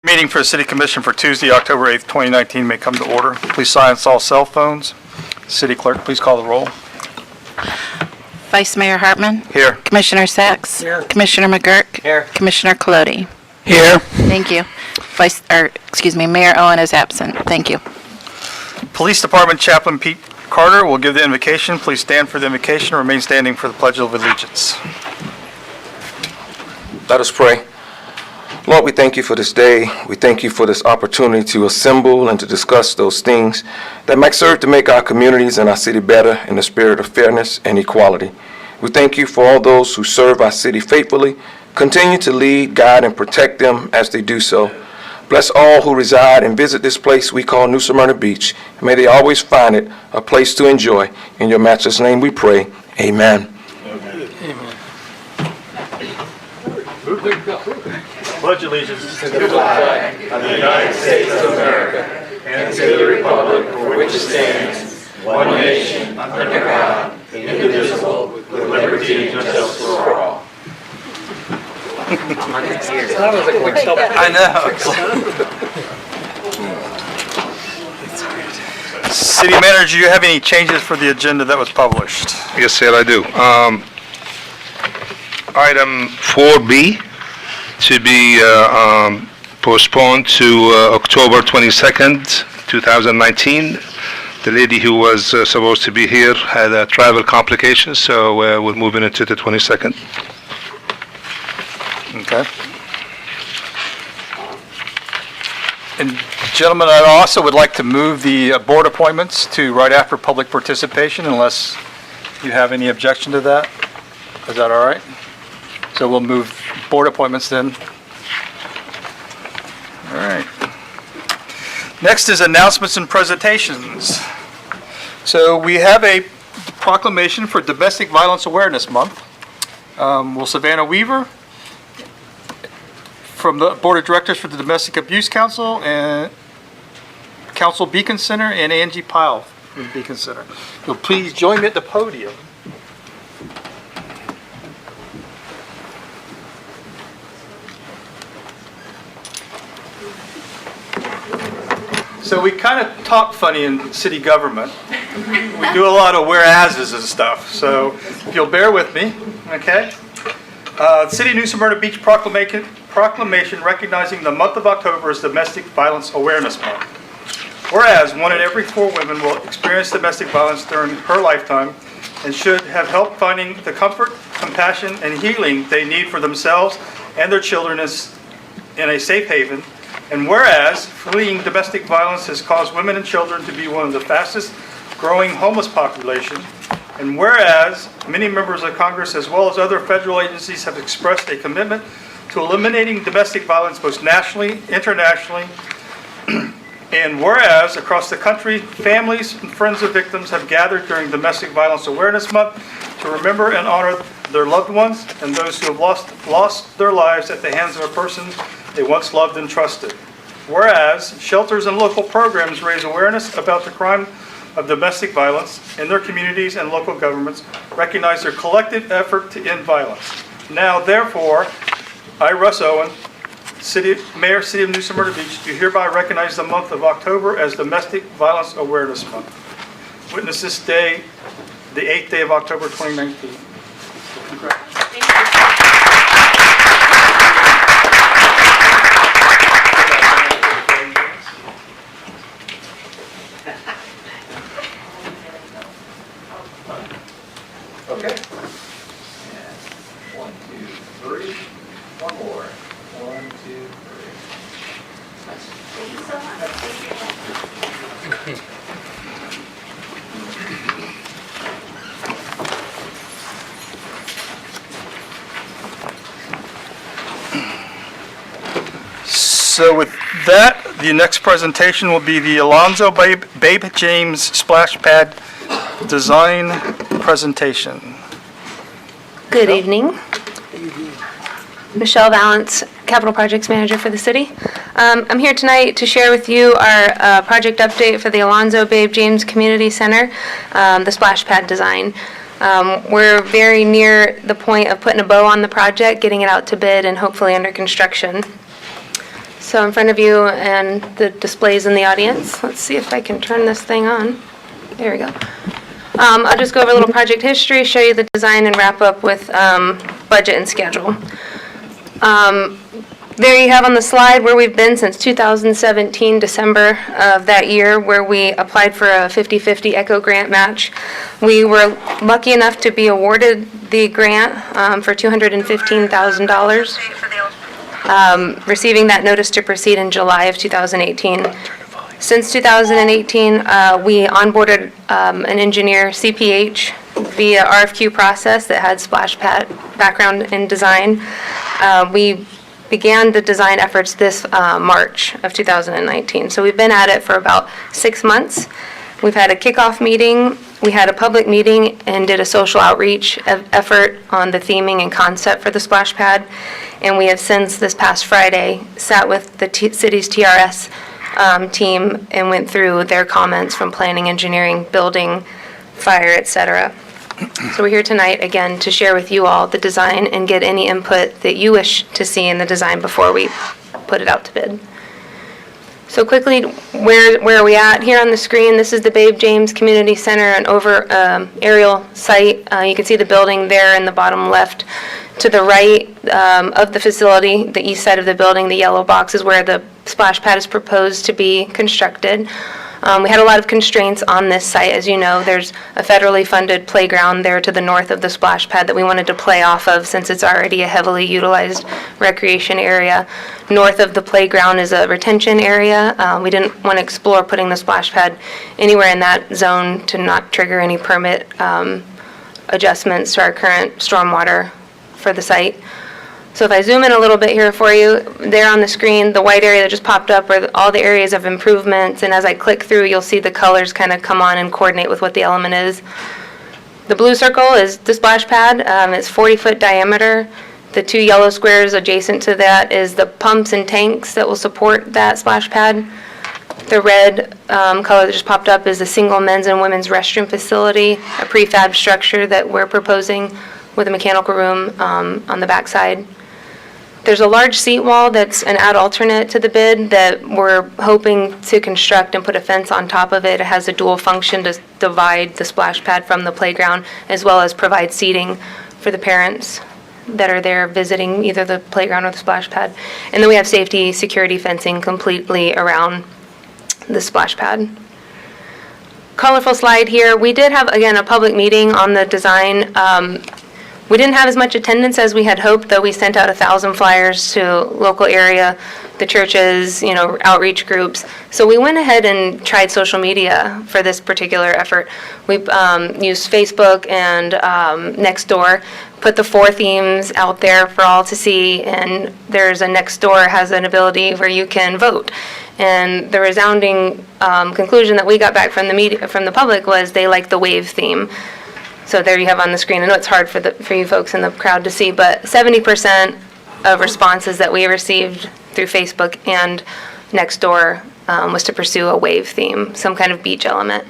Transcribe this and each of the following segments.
Meeting for the City Commission for Tuesday, October 8th, 2019 may come to order. Please silence all cell phones. City Clerk, please call the roll. Vice Mayor Hartman. Here. Commissioner Sacks. Here. Commissioner McGurk. Here. Commissioner Colodi. Here. Thank you. Mayor Owen is absent. Thank you. Police Department Chaplain Pete Carter will give the invocation. Please stand for the invocation and remain standing for the Pledge of Allegiance. Let us pray. Lord, we thank you for this day. We thank you for this opportunity to assemble and to discuss those things that might serve to make our communities and our city better in the spirit of fairness and equality. We thank you for all those who serve our city faithfully. Continue to lead, guide, and protect them as they do so. Bless all who reside and visit this place we call New Smyrna Beach. May they always find it a place to enjoy. In your matchless name we pray. Amen. Pledge allegiance to the flag of the United States of America and to the republic for which it stands, one nation, under God, indivisible, with liberty and justice for all. That was a quick stop. I know. City Manager, do you have any changes for the agenda that was published? Yes, sir, I do. Item 4B to be postponed to October 22nd, 2019. The lady who was supposed to be here had a travel complication, so we're moving it to the 22nd. Okay. And gentlemen, I also would like to move the board appointments to right after public participation unless you have any objection to that. Is that all right? So we'll move board appointments then. All right. Next is announcements and presentations. So we have a proclamation for Domestic Violence Awareness Month. Will Savannah Weaver from the Board of Directors for the Domestic Abuse Council and Council Beacon Center, and Angie Pyle from the Beacon Center. So please join me at the podium. So we kind of talk funny in city government. We do a lot of whereases and stuff. So if you'll bear with me, okay? City of New Smyrna Beach proclamation recognizing the month of October as Domestic Violence Awareness Month. Whereas 1 in every 4 women will experience domestic violence during her lifetime and should have help finding the comfort, compassion, and healing they need for themselves and their children in a safe haven. And whereas fleeing domestic violence has caused women and children to be one of the fastest growing homeless populations. And whereas many members of Congress as well as other federal agencies have expressed a commitment to eliminating domestic violence both nationally, internationally, and whereas across the country, families and friends of victims have gathered during Domestic Violence Awareness Month to remember and honor their loved ones and those who have lost their lives at the hands of a person they once loved and trusted. Whereas shelters and local programs raise awareness about the crime of domestic violence in their communities and local governments, recognize their collective effort to end violence. Now, therefore, I, Russ Owen, Mayor, City of New Smyrna Beach, do hereby recognize the month of October as Domestic Violence Awareness Month. Witness this day, the 8th day of October 2019. Okay. 1, 2, 3. One more. 1, 2, 3. Thank you so much. So with that, the next presentation will be the Alonzo Babe James Splash Pad Design Presentation. Good evening. Michelle Valance, Capital Projects Manager for the city. I'm here tonight to share with you our project update for the Alonzo Babe James Community Center, the splash pad design. We're very near the point of putting a bow on the project, getting it out to bid, and hopefully under construction. So in front of you and the displays in the audience, let's see if I can turn this thing on. There we go. I'll just go over a little project history, show you the design, and wrap up with budget and schedule. There you have on the slide where we've been since 2017, December of that year, where we applied for a 50/50 ECHO grant match. We were lucky enough to be awarded the grant for $215,000, receiving that notice to proceed in July of 2018. Since 2018, we onboarded an engineer, CPH, via RFQ process that had splash pad background in design. We began the design efforts this March of 2019. So we've been at it for about 6 months. We've had a kickoff meeting, we had a public meeting, and did a social outreach effort on the theming and concept for the splash pad. And we have since, this past Friday, sat with the city's TRS team and went through their comments from planning, engineering, building, fire, etc. So we're here tonight, again, to share with you all the design and get any input that you wish to see in the design before we put it out to bid. So quickly, where are we at? Here on the screen, this is the Babe James Community Center, an aerial site. You can see the building there in the bottom left. To the right of the facility, the east side of the building, the yellow box is where the splash pad is proposed to be constructed. We had a lot of constraints on this site. As you know, there's a federally funded playground there to the north of the splash pad that we wanted to play off of since it's already a heavily utilized recreation area. North of the playground is a retention area. We didn't want to explore putting the splash pad anywhere in that zone to not trigger any permit adjustments to our current stormwater for the site. So if I zoom in a little bit here for you, there on the screen, the white area that just popped up are all the areas of improvements, and as I click through, you'll see the colors kind of come on and coordinate with what the element is. The blue circle is the splash pad. It's 40-foot diameter. The two yellow squares adjacent to that is the pumps and tanks that will support that splash pad. The red color that just popped up is the single men's and women's restroom facility, a prefab structure that we're proposing with a mechanical room on the back side. There's a large seat wall that's an add alternate to the bid that we're hoping to construct and put a fence on top of it. It has a dual function to divide the splash pad from the playground, as well as provide seating for the parents that are there visiting either the playground or the splash pad. And then we have safety, security fencing completely around the splash pad. Colorful slide here. We did have, again, a public meeting on the design. We didn't have as much attendance as we had hoped, though we sent out 1,000 flyers to local area, the churches, outreach groups. So we went ahead and tried social media for this particular effort. We used Facebook and Nextdoor, put the 4 themes out there for all to see, and there's a Nextdoor has an ability where you can vote. And the resounding conclusion that we got back from the media, from the public, was they like the wave theme. So there you have on the screen. I know it's hard for you folks in the crowd to see, but 70% of responses that we received through Facebook and Nextdoor was to pursue a wave theme, some kind of beach element.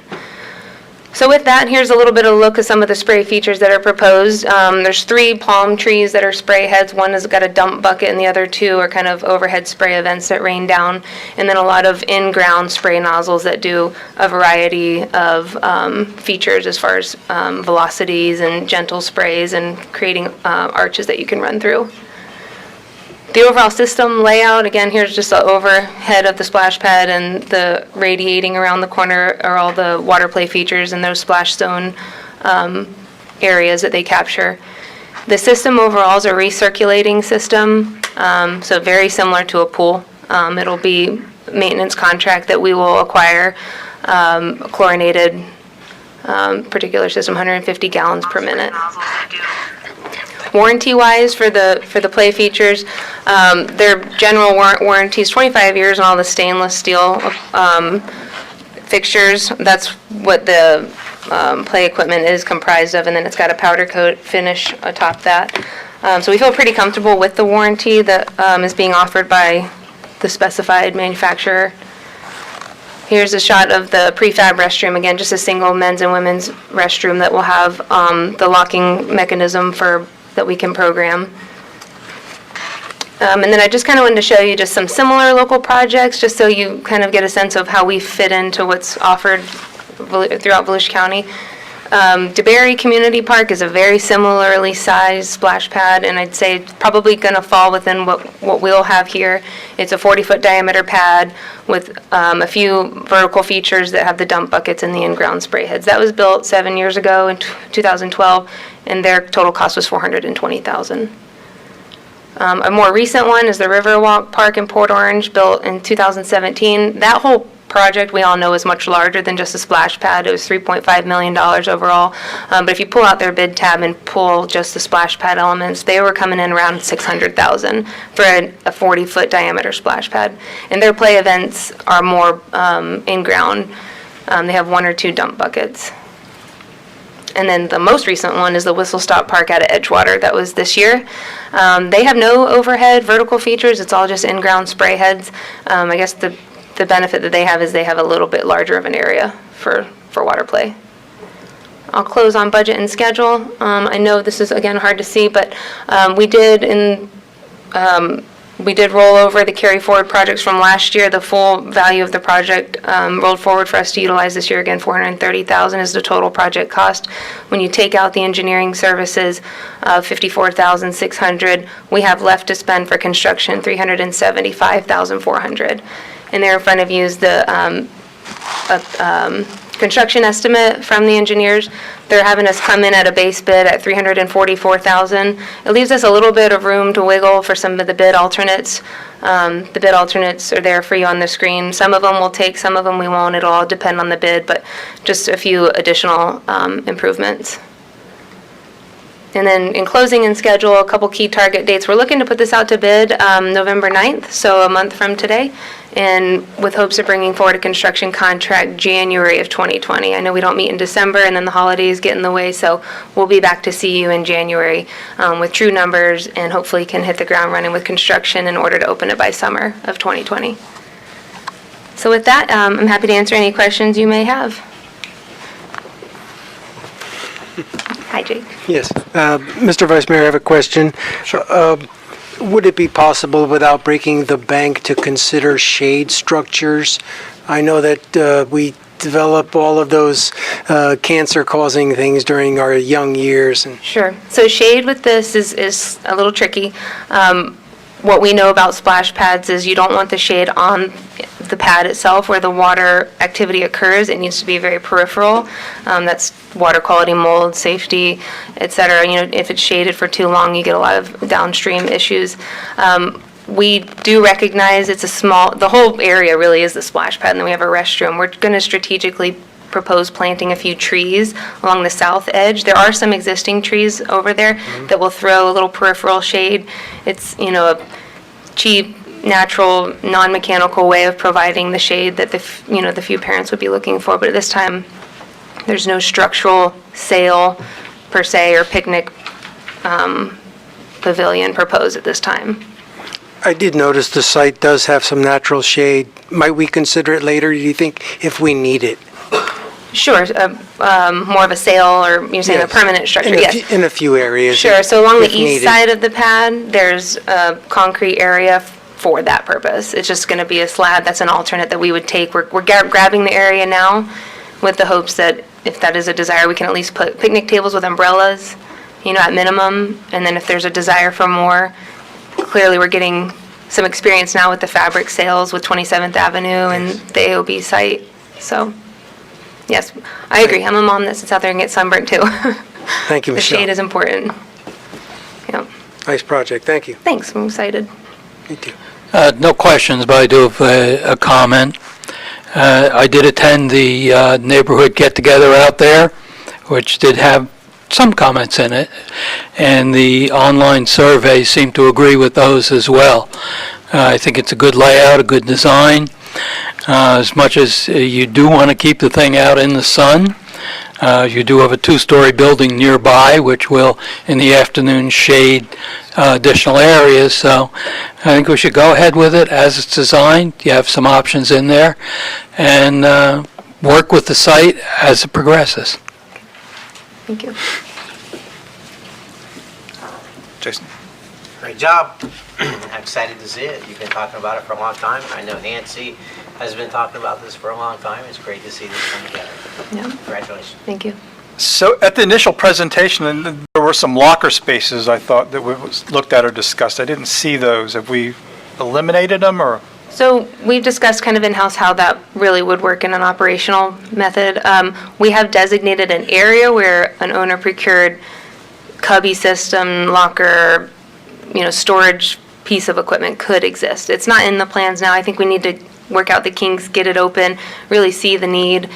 So with that, here's a little bit of a look at some of the spray features that are proposed. There's 3 palm trees that are spray heads. One has got a dump bucket, and the other 2 are kind of overhead spray events that rain down. And then a lot of in-ground spray nozzles that do a variety of features as far as velocities and gentle sprays and creating arches that you can run through. The overall system layout, again, here's just the overhead of the splash pad, and the radiating around the corner are all the water play features and those splash zone areas that they capture. The system overall is a recirculating system, so very similar to a pool. It'll be a maintenance contract that we will acquire, a chlorinated particular system, 150 gallons per minute. Warranty-wise, for the play features, their general warranty is 25 years on all the stainless steel fixtures. That's what the play equipment is comprised of, and then it's got a powder coat finish atop that. So we feel pretty comfortable with the warranty that is being offered by the specified manufacturer. Here's a shot of the prefab restroom. Again, just a single men's and women's restroom that will have the locking mechanism that we can program. And then I just kind of wanted to show you just some similar local projects, just so you kind of get a sense of how we fit into what's offered throughout Volusia County. DeBerry Community Park is a very similarly sized splash pad, and I'd say it's probably going to fall within what we'll have here. It's a 40-foot diameter pad with a few vertical features that have the dump buckets and the in-ground spray heads. That was built 7 years ago in 2012, and their total cost was $420,000. A more recent one is the Riverwalk Park in Port Orange, built in 2017. That whole project, we all know, is much larger than just a splash pad. It was $3.5 million overall. But if you pull out their bid tab and pull just the splash pad elements, they were coming in around $600,000 for a 40-foot diameter splash pad. And their play events are more in-ground. They have 1 or 2 dump buckets. And then the most recent one is the Whistle Stop Park out of Edgewater. That was this year. They have no overhead vertical features. It's all just in-ground spray heads. I guess the benefit that they have is they have a little bit larger of an area for water play. I'll close on budget and schedule. I know this is, again, hard to see, but we did roll over the carry forward projects from last year. The full value of the project rolled forward for us to utilize this year. Again, $430,000 is the total project cost. When you take out the engineering services of $54,600, we have left to spend for construction $375,400. And there in front of you is the construction estimate from the engineers. They're having us come in at a base bid at $344,000. It leaves us a little bit of room to wiggle for some of the bid alternates. The bid alternates are there for you on the screen. Some of them we'll take, some of them we won't. It'll all depend on the bid, but just a few additional improvements. And then in closing and schedule, a couple key target dates. We're looking to put this out to bid November 9th, so a month from today, and with hopes of bringing forward a construction contract January of 2020. I know we don't meet in December, and then the holidays get in the way, so we'll be back to see you in January with true numbers, and hopefully can hit the ground running with construction in order to open it by summer of 2020. So with that, I'm happy to answer any questions you may have. Hi, Jake. Yes. Mr. Vice Mayor, I have a question. Sure. Would it be possible, without breaking the bank, to consider shade structures? I know that we develop all of those cancer-causing things during our young years. Sure. So shade with this is a little tricky. What we know about splash pads is you don't want the shade on the pad itself where the water activity occurs. It needs to be very peripheral. That's water quality, mold, safety, et cetera. You know, if it's shaded for too long, you get a lot of downstream issues. We do recognize it's the whole area really is the splash pad, and then we have a restroom. We're going to strategically propose planting a few trees along the south edge. There are some existing trees over there that will throw a little peripheral shade. It's, you know, a cheap, natural, non-mechanical way of providing the shade that the few parents would be looking for. But at this time, there's no structural sail per se or picnic pavilion proposed at this time. I did notice the site does have some natural shade. Might we consider it later, do you think, if we need it? Sure, more of a sail, or you're saying a Yes. permanent structure, yes. In a few areas. Sure, so along the if east needed. side of the pad, there's a concrete area for that purpose. It's just going to be a slab. That's an alternate that we would take. We're grabbing the area now with the hopes that if that is a desire, we can at least put picnic tables with umbrellas, you know, at minimum. And then if there's a desire for more, clearly we're getting some experience now with the fabric sales with 27th Avenue and the AOB site. So, yes, I agree. I'm a mom that sits out there and gets sunburnt too. Thank you, The Michelle. shade is important. Yeah. Nice project, thank you. Thanks, I'm excited. Me too. No questions, but I do have a comment. I did attend the neighborhood get-together out there, which did have some comments in it, and the online survey seemed to agree with those as well. I think it's a good layout, a good design. As much as you do want to keep the thing out in the sun, you do have a two-story building nearby, which will, in the afternoon, shade additional areas. So I think we should go ahead with it as it's designed. You have some options in there, and work with the site as it progresses. Thank you. Jason? Great job. I'm excited to see it. You've been talking about it for a long time. I know Nancy has been talking about this for a long time. It's great to see this come together. Yeah, Congratulations. thank you. So at the initial presentation, and there were some locker spaces I thought that we looked at or discussed. I didn't see those. Have we eliminated them or? So we've discussed kind of in-house how that really would work in an operational method. We have designated an area where an owner procured cubby system, locker, storage piece of equipment could exist. It's not in the plans now. I think we need to work out the kinks, get it open, really see the need.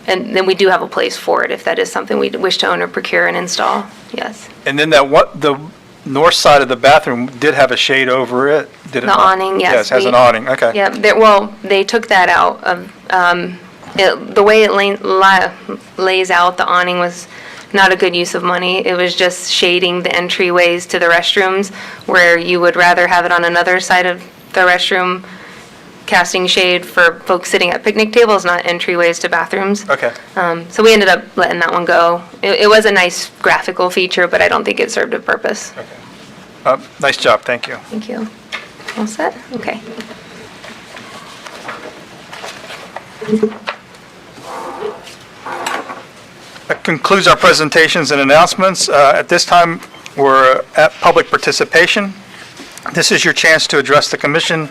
And then we do have a place for it if that is something we wish to own or procure and install, yes. And then the north side of the bathroom did have a shade over it, did it The not? awning, yes. Yes, has an awning, okay. Yeah, they took that out. The way it lays out, the awning was not a good use of money. It was just shading the entryways to the restrooms where you would rather have it on another side of the restroom, casting shade for folks sitting at picnic tables, not entryways to bathrooms. Okay. So we ended up letting that one go. It was a nice graphical feature, but I don't think it served a purpose. Nice job, thank you. Thank you. All set? Okay. That concludes our presentations and announcements. At this time, we're at public participation. This is your chance to address the commission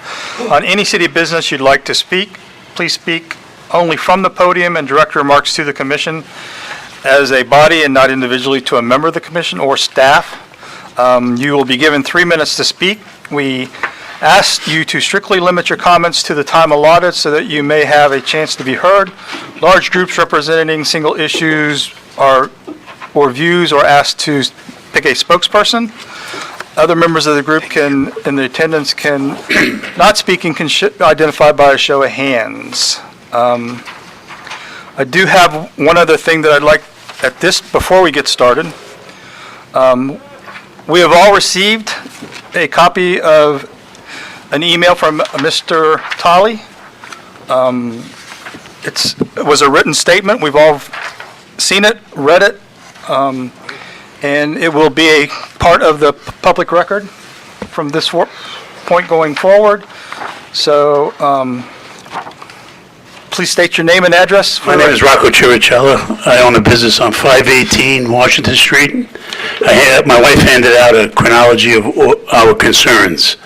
on any city business you'd like to speak. Please speak only from the podium and direct remarks to the commission as a body and not individually to a member of the commission or staff. You will be given 3 minutes to speak. We ask you to strictly limit your comments to the time allotted so that you may have a chance to be heard. Large groups representing single issues or views are asked to pick a spokesperson. Other members of the group in the attendance not speaking can identify by a show of hands. I do have one other thing that I'd like before we get started. We have all received a copy of an email from Mr. Tolley. It was a written statement. We've all seen it, read it, and it will be a part of the public record from this point going forward. So please state your name and address. My name is Rocco Chiricella. I own a business on 518 Washington Street. My wife handed out a chronology of our concerns.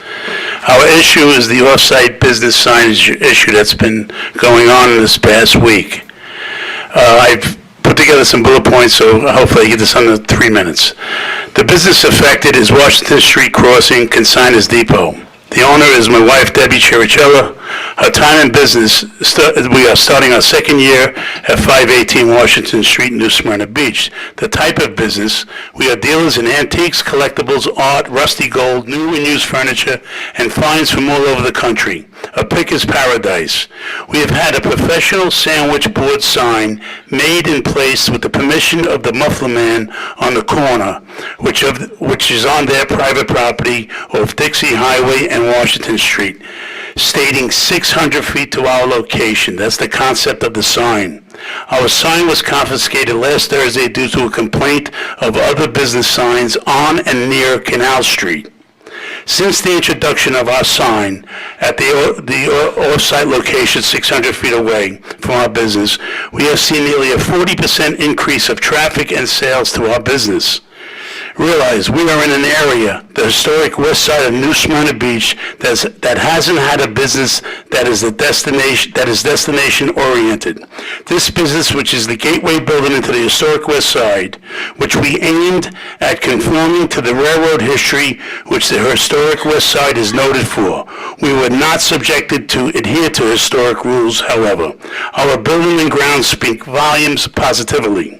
Our issue is the off-site business signage issue that's been going on this past week. I've put together some bullet points, so hopefully I get this under 3 minutes. The business affected is Washington Street Crossing Consigners Depot. The owner is my wife, Debbie Chiricella. Her time in business, we are starting our second year at 518 Washington Street, New Smyrna Beach. The type of business, we are dealers in antiques, collectibles, art, rusty gold, new and used furniture, and finds from all over the country. A picker's paradise. We have had a professional sandwich board sign made in place with the permission of the Muffler Man on the corner, which is on their private property of Dixie Highway and Washington Street, stating 600 feet to our location. That's the concept of the sign. Our sign was confiscated last Thursday due to a complaint of other business signs on and near Canal Street. Since the introduction of our sign at the off-site location 600 feet away from our business, we have seen nearly a 40% increase of traffic and sales to our business. Realize we are in an area, the historic west side of New Smyrna Beach, that hasn't had a business that is destination oriented. This business, which is the gateway building into the historic west side, which we aimed at conforming to the railroad history, which the historic west side is noted for. We were not subjected to adhere to historic rules, however. Our building and grounds speak volumes positively.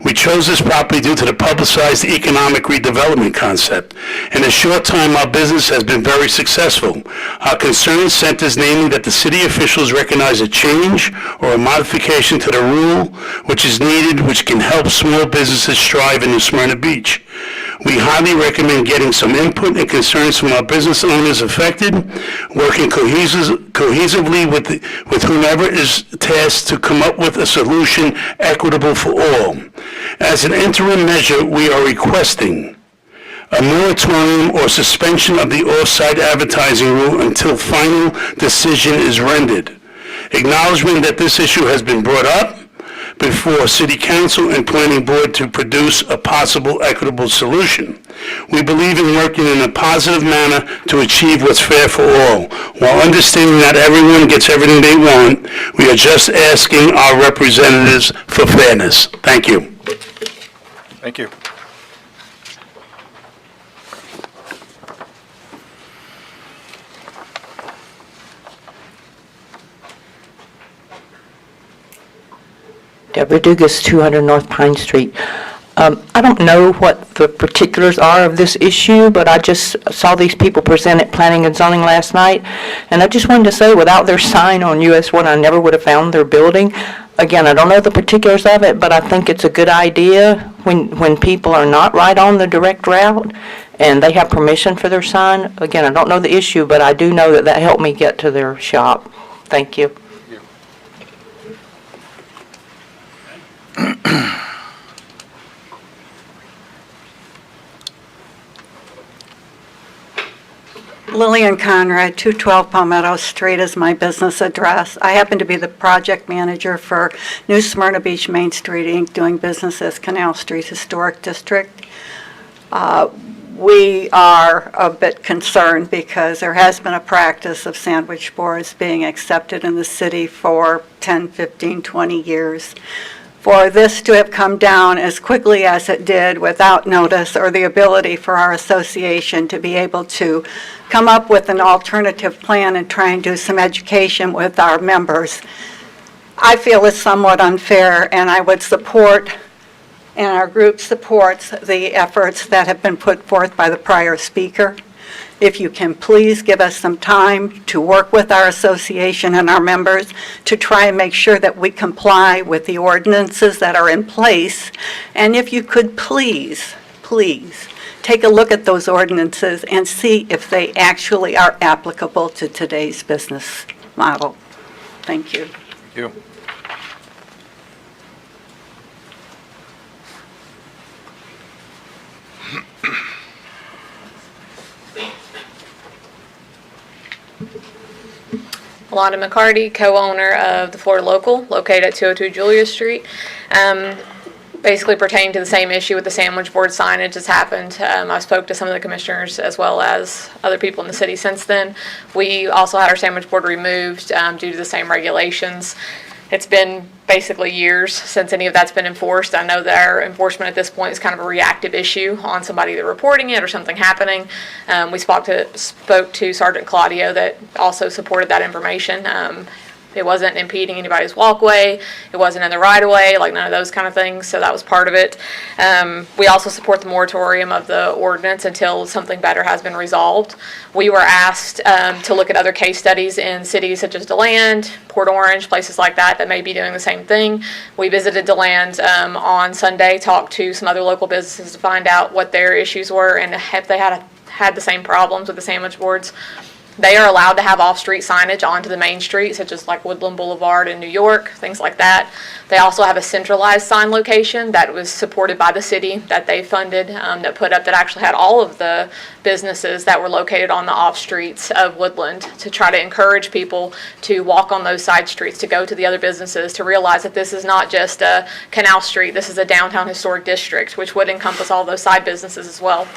We chose this property due to the publicized economic redevelopment concept. In a short time, our business has been very successful. Our concern centers namely that the city officials recognize a change or a modification to the rule which is needed, which can help small businesses strive in New Smyrna Beach. We highly recommend getting some input and concerns from our business owners affected, working cohesively with whomever is tasked to come up with a solution equitable for all. As an interim measure, we are requesting a moratorium or suspension of the off-site advertising rule until final decision is rendered. Acknowledgement that this issue has been brought up before City Council and Planning Board to produce a possible equitable solution. We believe in working in a positive manner to achieve what's fair for all. While understanding that everyone gets everything they want, we are just asking our representatives for fairness. Thank you. Thank you. Deborah Dugas, 200 North Pine Street. I don't know what the particulars are of this issue, but I just saw these people present at Planning and Zoning last night, and I just wanted to say, without their sign on US 1, I never would have found their building. Again, I don't know the particulars of it, but I think it's a good idea when people are not right on the direct route and they have permission for their sign. Again, I don't know the issue, but I do know that that helped me get to their shop. Thank you. Lillian Conrad, 212 Palmetto Street is my business address. I happen to be the project manager for New Smyrna Beach Main Street, Inc., doing business as Canal Street Historic District. We are a bit concerned because there has been a practice of sandwich boards being accepted in the city for 10, 15, 20 years. For this to have come down as quickly as it did without notice or the ability for our association to be able to come up with an alternative plan and try and do some education with our members, I feel is somewhat unfair, and I would support, and our group supports, the efforts that have been put forth by the prior speaker. If you can please give us some time to work with our association and our members to try and make sure that we comply with the ordinances that are in place. And if you could please take a look at those ordinances and see if they actually are applicable to today's business model. Thank you. Thank you. Alana McCarty, co-owner of the Florida Local, located at 202 Julia Street. Basically pertaining to the same issue with the sandwich board signage has happened. I spoke to some of the commissioners as well as other people in the city since then. We also had our sandwich board removed due to the same regulations. It's been basically years since any of that's been enforced. I know that our enforcement at this point is kind of a reactive issue on somebody either reporting it or something happening. We spoke to Sergeant Claudio that also supported that information. It wasn't impeding anybody's walkway. It wasn't in the right-of-way, like none of those kind of things, so that was part of it. We also support the moratorium of the ordinance until something better has been resolved. We were asked to look at other case studies in cities such as DeLand, Port Orange, places like that that may be doing the same thing. We visited DeLand on Sunday, talked to some other local businesses to find out what their issues were and if they had the same problems with the sandwich boards. They are allowed to have off-street signage onto the main street, such as like Woodland Boulevard in New York, things like that. They also have a centralized sign location that was supported by the city that they funded, that put up, that actually had all of the businesses that were located on the off streets of Woodland to try to encourage people to walk on those side streets, to go to the other businesses, to realize that this is not just a Canal Street, this is a downtown historic district, which would encompass all those side businesses as well.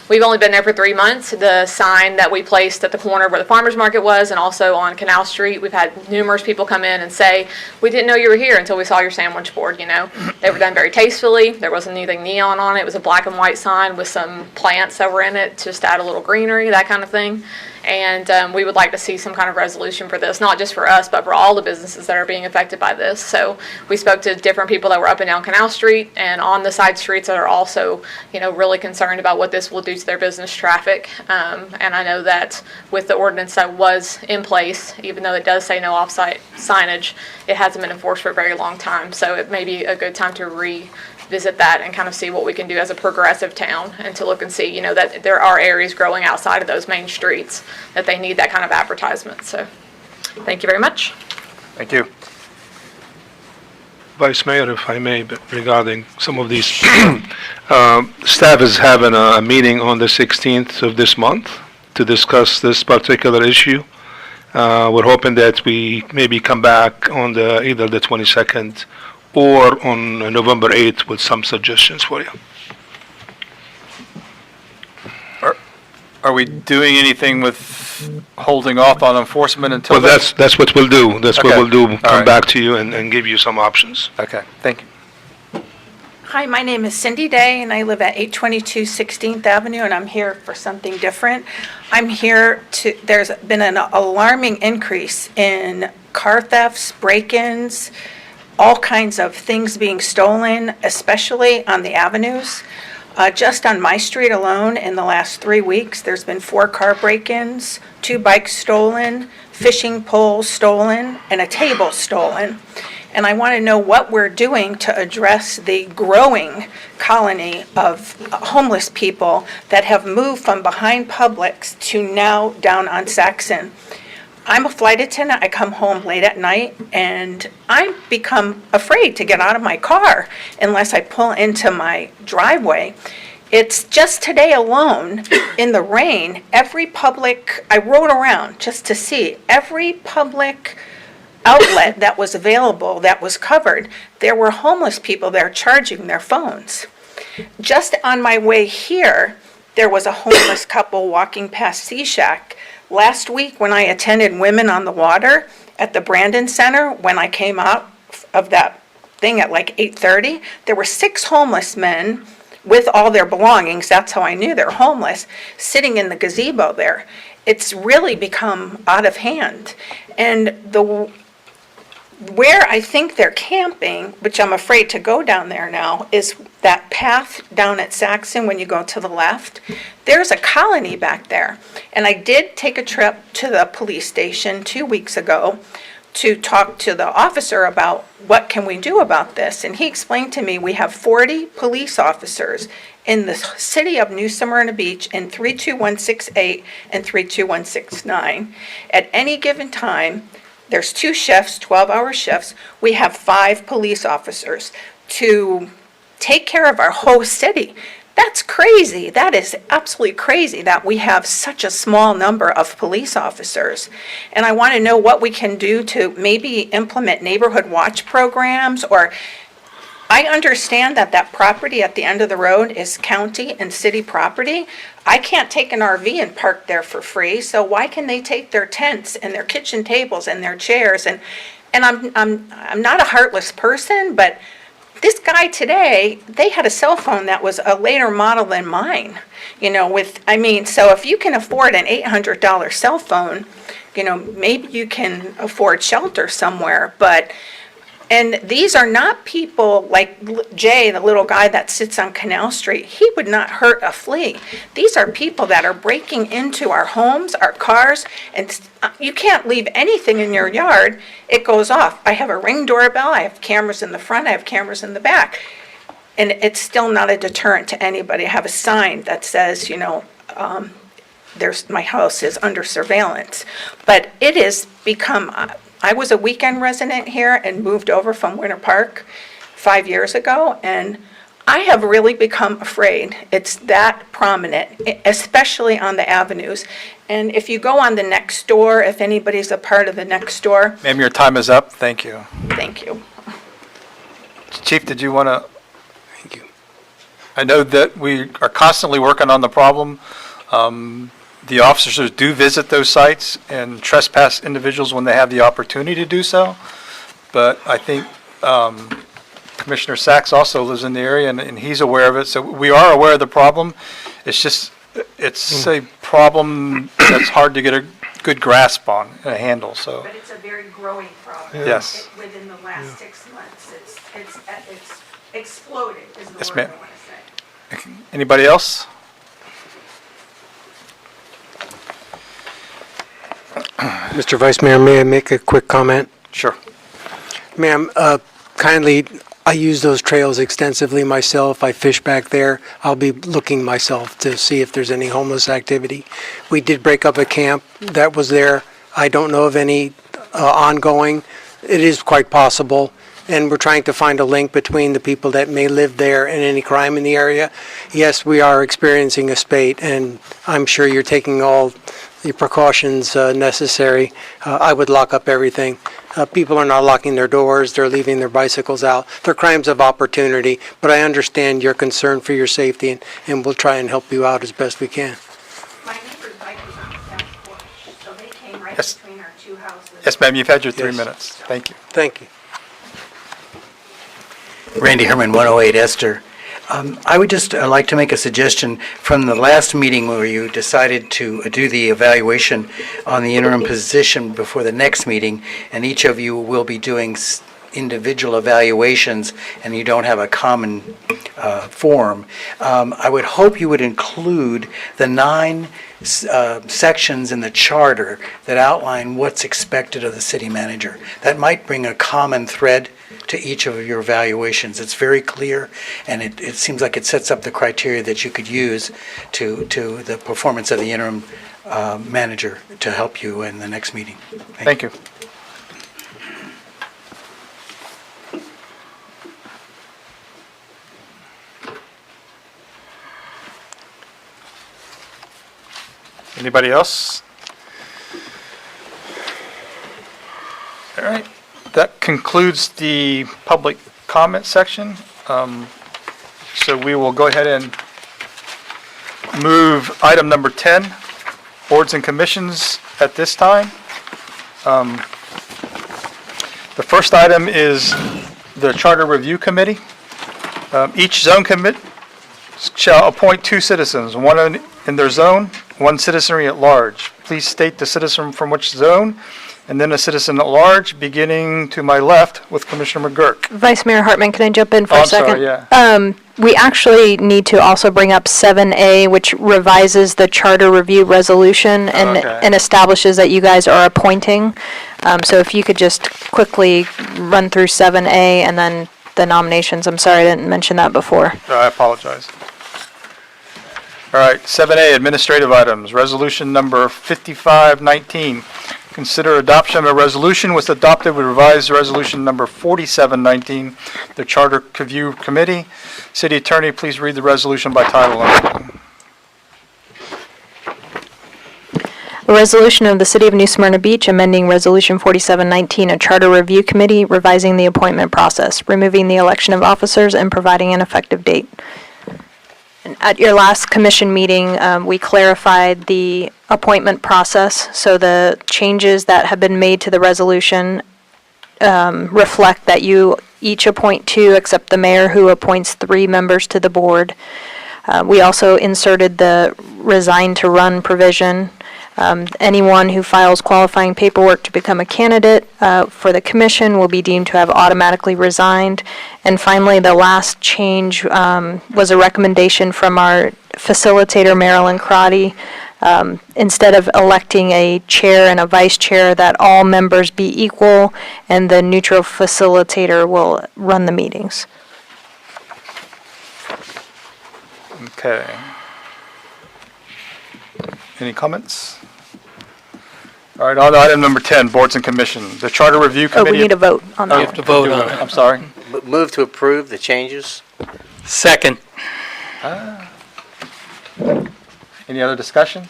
We've only been there for 3 months. The sign that we placed at the corner where the farmer's market was and also on Canal Street, we've had numerous people come in and say, we didn't know you were here until we saw your sandwich board, you know. They were done very tastefully. There wasn't anything neon on it. It was a black and white sign with some plants that were in it, just to add a little greenery, that kind of thing. And we would like to see some kind of resolution for this, not just for us, but for all the businesses that are being affected by this. So we spoke to different people that were up and down Canal Street and on the side streets that are also, you know, really concerned about what this will do to their business traffic. And I know that with the ordinance that was in place, even though it does say no off-site signage, it hasn't been enforced for a very long time. So it may be a good time to revisit that and kind of see what we can do as a progressive town, and to look and see, you know, that there are areas growing outside of those main streets that they need that kind of advertisement. So thank you very much. Thank you. Vice Mayor, if I may, regarding some of these, staff is having a meeting on the 16th of this month to discuss this particular issue. We're hoping that we maybe come back on either the 22nd or on November 8th with some suggestions for you. Are we doing anything with holding off on enforcement until Well, then? that's what we'll do. That's what Okay. we'll do, All come right. back to you and give you some options. Okay, thank you. Hi, my name is Cindy Day, and I live at 822 16th Avenue, and I'm here for something different. I'm here to, there's been an alarming increase in car thefts, break-ins, all kinds of things being stolen, especially on the avenues. Just on my street alone, in the last 3 weeks, there's been 4 car break-ins, 2 bikes stolen, fishing poles stolen, and a table stolen. And I want to know what we're doing to address the growing colony of homeless people that have moved from behind Publix to now down on Saxon. I'm a flight attendant. I come home late at night, and I become afraid to get out of my car unless I pull into my driveway. It's just today alone, in the rain, every public, I rode around just to see, every public outlet that was available, that was covered, there were homeless people there charging their phones. Just on my way here, there was a homeless couple walking past Sea Shack. Last week, when I attended Women on the Water at the Brandon Center, when I came out of that thing at like 8:30, there were 6 homeless men with all their belongings, that's how I knew they're homeless, sitting in the gazebo there. It's really become out of hand. And where I think they're camping, which I'm afraid to go down there now, is that path down at Saxon when you go to the left. There's a colony back there. And I did take a trip to the police station 2 weeks ago to talk to the officer about what can we do about this. And he explained to me we have 40 police officers in the city of New Smyrna Beach in 32168 and 32169. At any given time, there's 2 shifts, 12-hour shifts. We have 5 police officers to take care of our whole city. That's crazy. That is absolutely crazy that we have such a small number of police officers. And I want to know what we can do to maybe implement neighborhood watch programs, or I understand that that property at the end of the road is county and city property. I can't take an RV and park there for free, so why can they take their tents and their kitchen tables and their chairs? And I'm not a heartless person, but this guy today, they had a cell phone that was a later model than mine, so if you can afford an $800 cell phone, maybe you can afford shelter somewhere, and these are not people like Jay, the little guy that sits on Canal Street. He would not hurt a flea. These are people that are breaking into our homes, our cars, and you can't leave anything in your yard. It goes off. I have a Ring doorbell. I have cameras in the front. I have cameras in the back. And it's still not a deterrent to anybody. I have a sign that says, my house is under surveillance. But it has become... I was a weekend resident here and moved over from Winter Park 5 years ago, and I have really become afraid. It's that prominent, especially on the avenues. And if you go on the next door, if anybody's a part of the next door. Ma'am, your time is up. Thank you. Thank you. Chief, did you want to? Thank you. I know that we are constantly working on the problem. The officers do visit those sites and trespass individuals when they have the opportunity to do so. But I think Commissioner Sachs also lives in the area, and he's aware of it. So we are aware of the problem. It's a problem that's hard to get a good grasp on and a handle. So. But it's a very growing problem. Yes. Within the last 6 months, it's exploded, is the Yes, word ma'am. I want to say. Anybody else? Mr. Vice Mayor, may I make a quick comment? Sure. Ma'am, kindly, I use those trails extensively myself. I fish back there. I'll be looking myself to see if there's any homeless activity. We did break up a camp that was there. I don't know of any ongoing. It is quite possible. And we're trying to find a link between the people that may live there and any crime in the area. Yes, we are experiencing a spate, and I'm sure you're taking all the precautions necessary, I would lock up everything. People are not locking their doors, they're leaving their bicycles out. They're crimes of opportunity, but I understand your concern for your safety, and we'll try and help you out as best we can. My neighbor's bike was on the back porch, so they came right Yes. between our two houses. Yes, ma'am, you've had your 3 Yes. minutes. Thank you. Thank you. Randy Herman, 108 Esther. I would just like to make a suggestion from the last meeting where you decided to do the evaluation on the interim position before the next meeting, and each of you will be doing individual evaluations, and you don't have a common form. I would hope you would include the 9 sections in the charter that outline what's expected of the city manager. That might bring a common thread to each of your evaluations. It's very clear, and it seems like it sets up the criteria that you could use to the performance of the interim manager to help you in the next meeting. Thank you. Anybody else? All right, that concludes the public comment section. So we will go ahead and move item number 10, boards and commissions at this time. The first item is the Charter Review Committee. Each zone commit shall appoint 2 citizens, one in their zone, 1 citizenry at large. Please state the citizen from which zone, and then a citizen at large, beginning to my left with Commissioner McGurk. Vice Mayor Hartman, can I jump in for Oh, a I'm second? sorry, yeah. We actually need to also bring up 7A, which revises the charter review resolution and establishes that you guys are appointing. So if you could just quickly run through 7A and then the nominations. I'm sorry I didn't mention that before. I apologize. All right, 7A, administrative items. Resolution number 5519. Consider adoption of a resolution was adopted with revised resolution number 4719, the Charter Review Committee. City Attorney, please read the resolution by title only. A resolution of the City of New Smyrna Beach amending Resolution 4719, a Charter Review Committee, revising the appointment process, removing the election of officers, and providing an effective date. And at your last commission meeting, we clarified the appointment process, so the changes that have been made to the resolution reflect that you each appoint 2, except the mayor, who appoints 3 members to the board. We also inserted the resign to run provision. Anyone who files qualifying paperwork to become a candidate for the commission will be deemed to have automatically resigned. And finally, the last change was a recommendation from our facilitator, Marilyn Crotty. Instead of electing a chair and a vice chair, that all members be equal, and the neutral facilitator will run the meetings. Okay. Any comments? All right, on to item number 10, boards and commissions. The Charter Review Oh, Committee. we need a vote on that. We have to vote on it. I'm sorry. Move to approve the changes. Second. Any other discussion?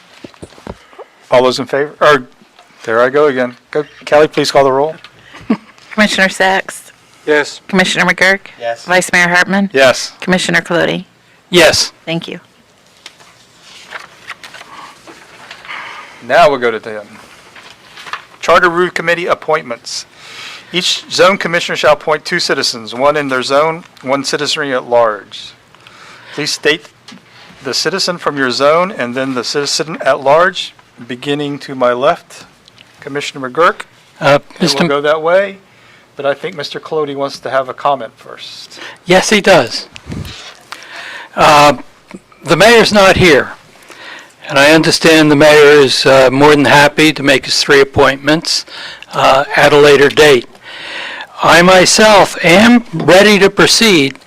All those in favor? Or, there I go again. Go, Kelly, please call the roll. Commissioner Sacks? Yes. Commissioner McGurk? Yes. Vice Mayor Hartman? Yes. Commissioner Colodi? Yes. Thank you. Now we'll go to 10. Charter Review Committee appointments. Each zone commissioner shall appoint 2 citizens, 1 in their zone, 1 citizenry at large. Please state the citizen from your zone and then the citizen at large, beginning to my left, Commissioner McGurk. And we'll go that way, but I think Mr. Colodi wants to have a comment first. Yes, he does. The mayor's not here, and I understand the mayor is more than happy to make his 3 appointments at a later date. I myself am ready to proceed.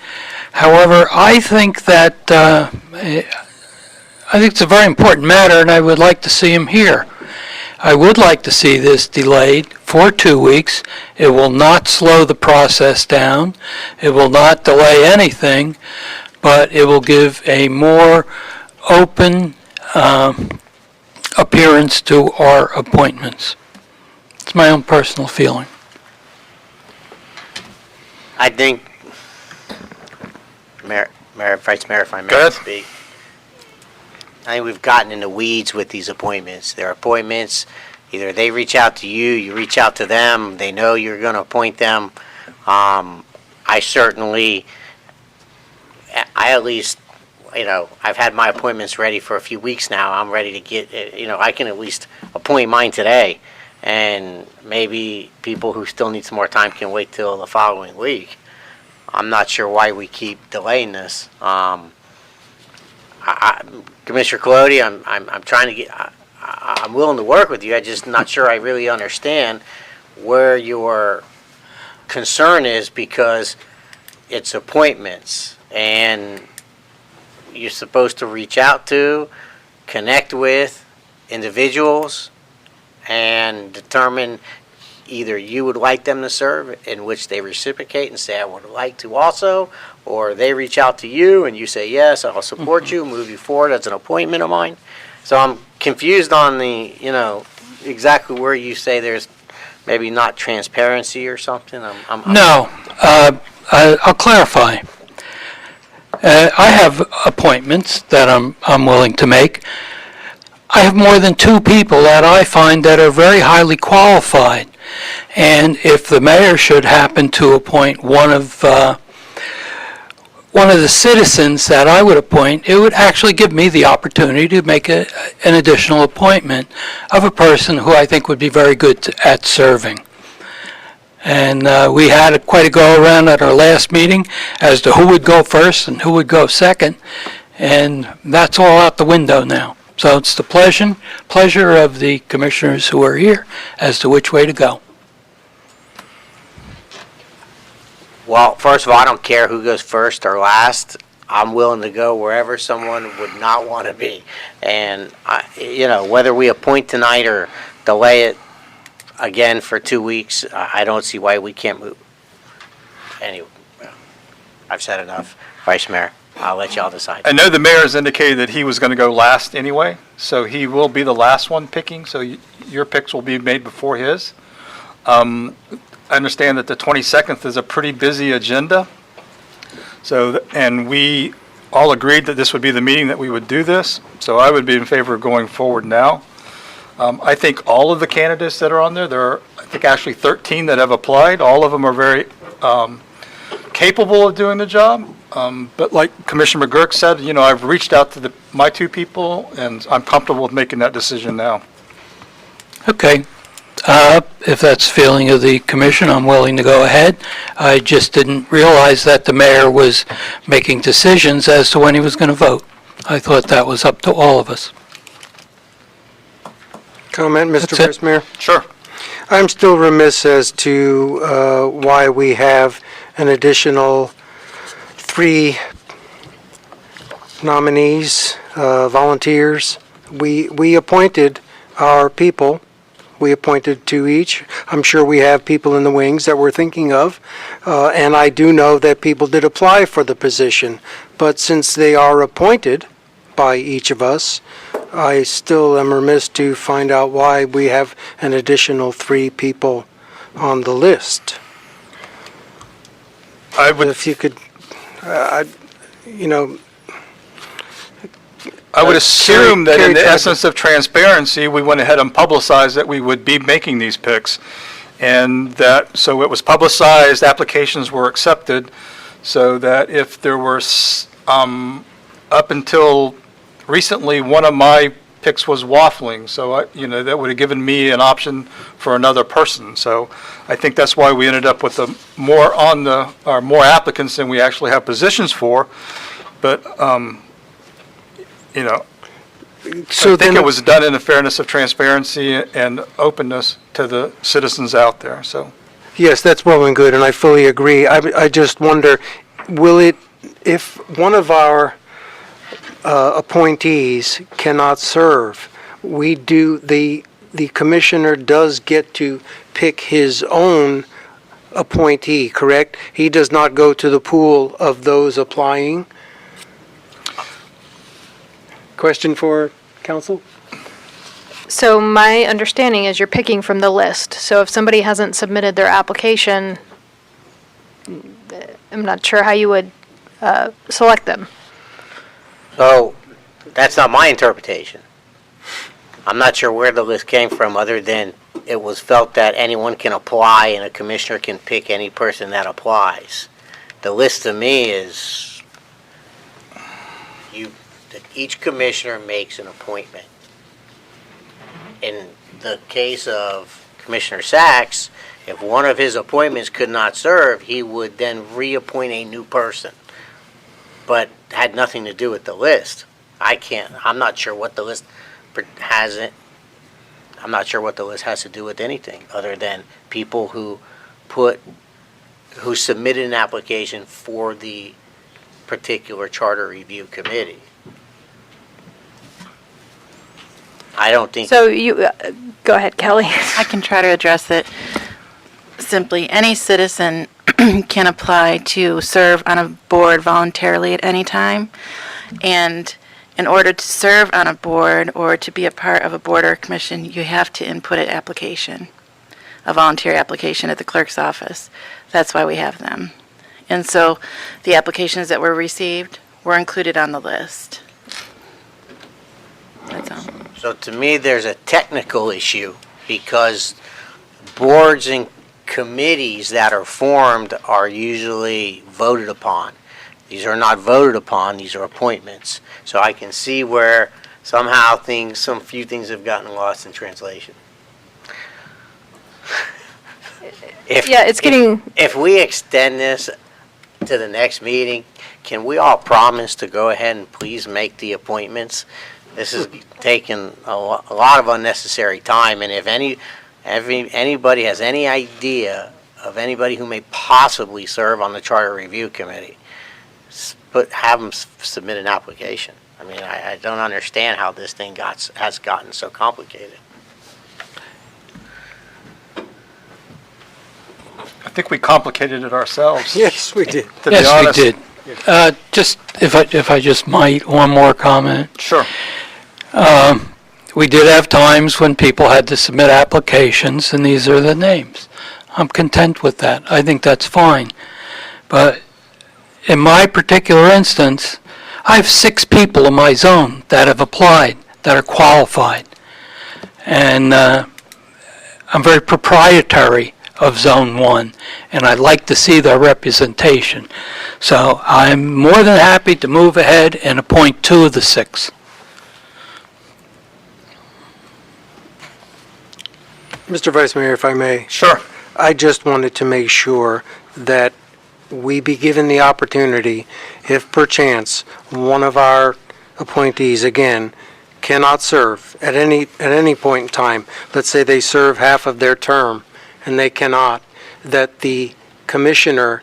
However, I think that it's a very important matter, and I would like to see him here. I would like to see this delayed for 2 weeks. It will not slow the process down. It will not delay anything, but it will give a more open appearance to our appointments. It's my own personal feeling. I think, Mayor, Vice Mayor, if I Go may ahead. speak, I think we've gotten in the weeds with these appointments. They're appointments, either they reach out to you, you reach out to them, they know you're going to appoint them. I certainly, I at least, I've had my appointments ready for a few weeks now. I'm ready to get, I can at least appoint mine today. And maybe people who still need some more time can wait till the following week. I'm not sure why we keep delaying this. Commissioner Colodi, I'm trying to get, I'm willing to work with you. I'm just not sure I really understand where your concern is, because it's appointments and you're supposed to reach out to, connect with individuals and determine either you would like them to serve, in which they reciprocate and say, I would like to also, or they reach out to you and you say, yes, I'll support you, move you forward as an appointment of mine. So I'm confused on the, exactly where you say there's maybe not transparency or something. No, I'll clarify. I have appointments that I'm willing to make. I have more than 2 people that I find that are very highly qualified. And if the mayor should happen to appoint one of the citizens that I would appoint, it would actually give me the opportunity to make an additional appointment of a person who I think would be very good at serving. And we had quite a go-around at our last meeting as to who would go first and who would go second, and that's all out the window now. So it's the pleasure of the commissioners who are here as to which way to go. Well, first of all, I don't care who goes first or last. I'm willing to go wherever someone would not want to be. And, whether we appoint tonight or delay it again for 2 weeks, I don't see why we can't move. Anyway, I've said enough. Vice Mayor, I'll let y'all decide. I know the mayor has indicated that he was going to go last anyway, so he will be the last one picking, so your picks will be made before his. I understand that the 22nd is a pretty busy agenda, and we all agreed that this would be the meeting that we would do this, so I would be in favor of going forward now. I think all of the candidates that are on there are, I think, actually 13 that have applied. All of them are very capable of doing the job. But like Commissioner McGurk said, I've reached out to my 2 people, and I'm comfortable with making that decision now. Okay. If that's the feeling of the commission, I'm willing to go ahead. I just didn't realize that the mayor was making decisions as to when he was going to vote. I thought that was up to all of us. Comment, Mr. That's it. Vice Mayor? Sure. I'm still remiss as to why we have an additional 3 nominees, volunteers. We appointed our people. We appointed 2 each. I'm sure we have people in the wings that we're thinking of, and I do know that people did apply for the position. But since they are appointed by each of us, I still am remiss to find out why we have an additional 3 people on the list. If you could, I would assume that in the essence of transparency, we went ahead and publicized that we would be making these picks. And so it was publicized, applications were accepted, so that if there were, up until recently, one of my picks was waffling, so that would have given me an option for another person. So I think that's why we ended up with more applicants than we actually have positions for. But So I think it was done in the fairness of transparency and openness to the citizens out there. So yes, that's well and good, and I fully agree. I just wonder, if one of our appointees cannot serve, the commissioner does get to pick his own appointee, correct? He does not go to the pool of those applying? Question for council? So my understanding is you're picking from the list. So if somebody hasn't submitted their application, I'm not sure how you would select them. So, that's not my interpretation. I'm not sure where the list came from, other than it was felt that anyone can apply and a commissioner can pick any person that applies. The list to me is, that each commissioner makes an appointment. In the case of Commissioner Sachs, if one of his appointments could not serve, he would then reappoint a new person. But had nothing to do with the list. I'm not sure what the list has to do with anything other than people who submitted an application for the particular charter review committee. I don't think. So you, go ahead, Kelly. I can try to address it simply. Any citizen can apply to serve on a board voluntarily at any time. And in order to serve on a board or to be a part of a board or commission, you have to input an application, a volunteer application at the clerk's office. That's why we have them. And so the applications that were received were included on the list. That's all. So to me, there's a technical issue because boards and committees that are formed are usually voted upon. These are not voted upon, these are appointments. So I can see where somehow some few things have gotten lost in translation. If we extend this to the next meeting, can we all promise to go ahead and please make the appointments? This is taking a lot of unnecessary time, and if anybody has any idea of anybody who may possibly serve on the Charter Review Committee, have them submit an application. I mean, I don't understand how this thing has gotten so complicated. I think we complicated it ourselves. Yes, we did. To be Yes, honest. we did. Just, if I just might, one more comment. Sure. We did have times when people had to submit applications, and these are the names. I'm content with that. I think that's fine. But in my particular instance, I have 6 people in my zone that have applied, that are qualified. And I'm very proprietary of Zone 1, and I'd like to see their representation. So I'm more than happy to move ahead and appoint 2 of the 6. Mr. Vice Mayor, if I may. Sure. I just wanted to make sure that we be given the opportunity, if perchance one of our appointees, again, cannot serve at any point in time, let's say they serve half of their term and they cannot, that the commissioner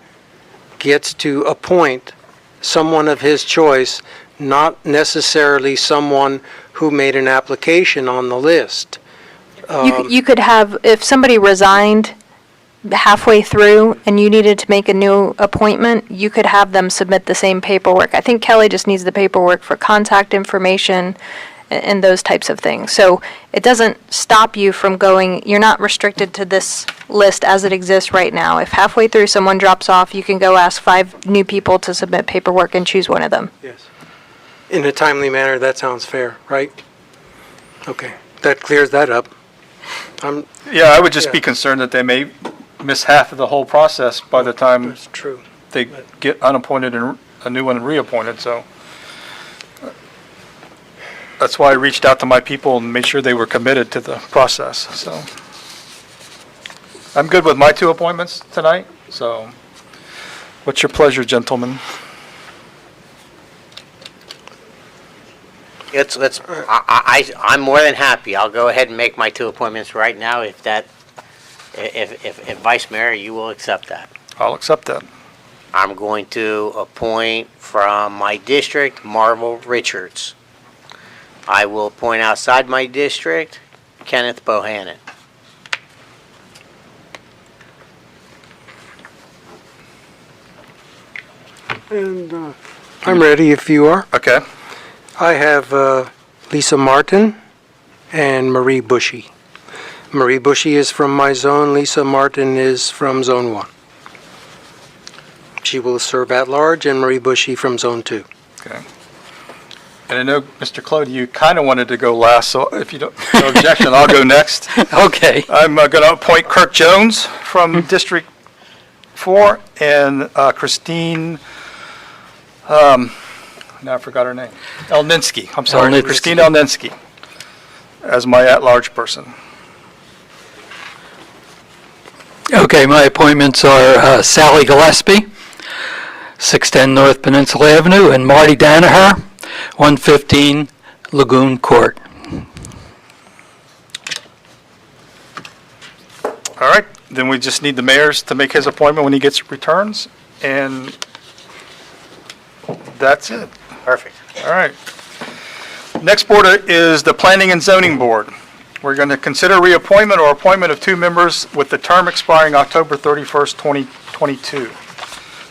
gets to appoint someone of his choice, not necessarily someone who made an application on the list. You could have, if somebody resigned halfway through and you needed to make a new appointment, you could have them submit the same paperwork. I think Kelly just needs the paperwork for contact information and those types of things. So it doesn't stop you from going, you're not restricted to this list as it exists right now. If halfway through someone drops off, you can go ask 5 new people to submit paperwork and choose one of them. Yes. In a timely manner, that sounds fair, right? Okay, that clears that up. Yeah, I would just be concerned that they may miss half of the whole process by the time That's true. they get unappointed and a new one reappointed, so. That's why I reached out to my people and made sure they were committed to the process, so. I'm good with my 2 appointments tonight, so what's your pleasure, gentlemen? I'm more than happy. I'll go ahead and make my 2 appointments right now if Vice Mayor, you will accept that. I'll accept that. I'm going to appoint from my district, Marvel Richards. I will appoint outside my district, Kenneth Bohannon. And I'm ready if you are. Okay. I have Lisa Martin, and Marie Bushy. Marie Bushy is from my zone, Lisa Martin is from Zone 1. She will serve at large, and Marie Bushy from Zone 2. Okay. And I know, Mr. Clody, you kind of wanted to go last, so if you don't, no objection, I'll go next. Okay. I'm going to appoint Kirk Jones from District 4 and Christine, now I forgot her name, Elninsky, I'm sorry, Elninsky. Christine Elninsky, as my at-large person. Okay, my appointments are Sally Gillespie, 610 North Peninsula Avenue, and Marty Danaher, 115 Lagoon Court. All right, then we just need the mayor's to make his appointment when he gets returns, and that's it. Perfect. All right. Next board is the Planning and Zoning Board. We're going to consider reappointment or appointment of two members with the term expiring October 31st, 2022.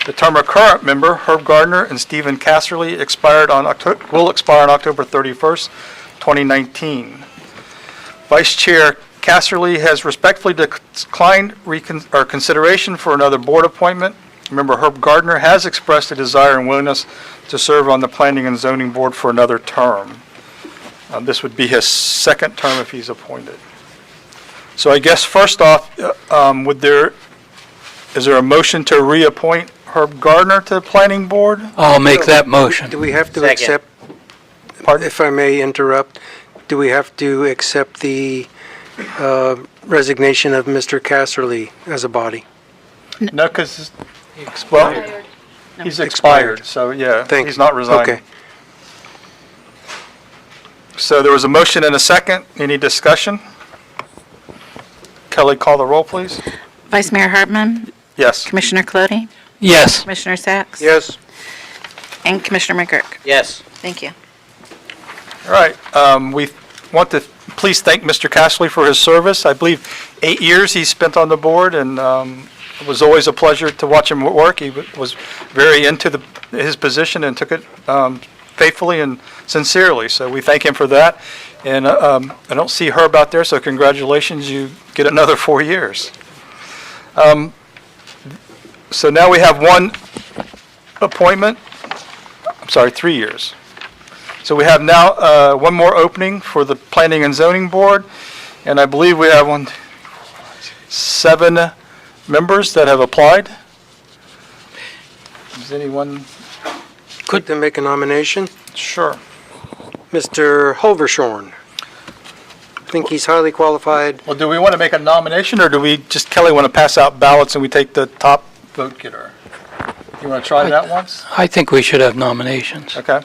The term of current member, Herb Gardner and Stephen Casserly, will expire on October 31st, 2019. Vice Chair Casserly has respectfully declined consideration for another board appointment. Member Herb Gardner has expressed a desire and willingness to serve on the Planning and Zoning Board for another term. This would be his second term if he's appointed. So I guess first off, is there a motion to reappoint Herb Gardner to the Planning Board? I'll make that motion. Do we have to Second. accept, if I may interrupt, do we have to accept the resignation of Mr. Casserly as a body? No, because, well, he's expired, so yeah, Thank he's you. not resigning. Okay. So there was a motion and a second. Any discussion? Kelly, call the roll, please. Vice Mayor Hartman, Yes. Commissioner Clody, Yes. Commissioner Sacks, Yes. and Commissioner McGurk. Yes. Thank you. All right, we want to please thank Mr. Casserly for his service. I believe 8 years he spent on the board, and it was always a pleasure to watch him work. He was very into his position and took it faithfully and sincerely, so we thank him for that. And I don't see Herb out there, so congratulations, you get another 4 years. So now we have one appointment, 3 years. So we have now one more opening for the Planning and Zoning Board, and I believe we have 7 members that have applied. Does anyone? Could they make a nomination? Sure. Mr. Hulvershorn. I think he's highly qualified. Well, do we want to make a nomination, or do we just, Kelly, want to pass out ballots and we take the top vote getter? You want to try that once? I think we should have nominations. Okay.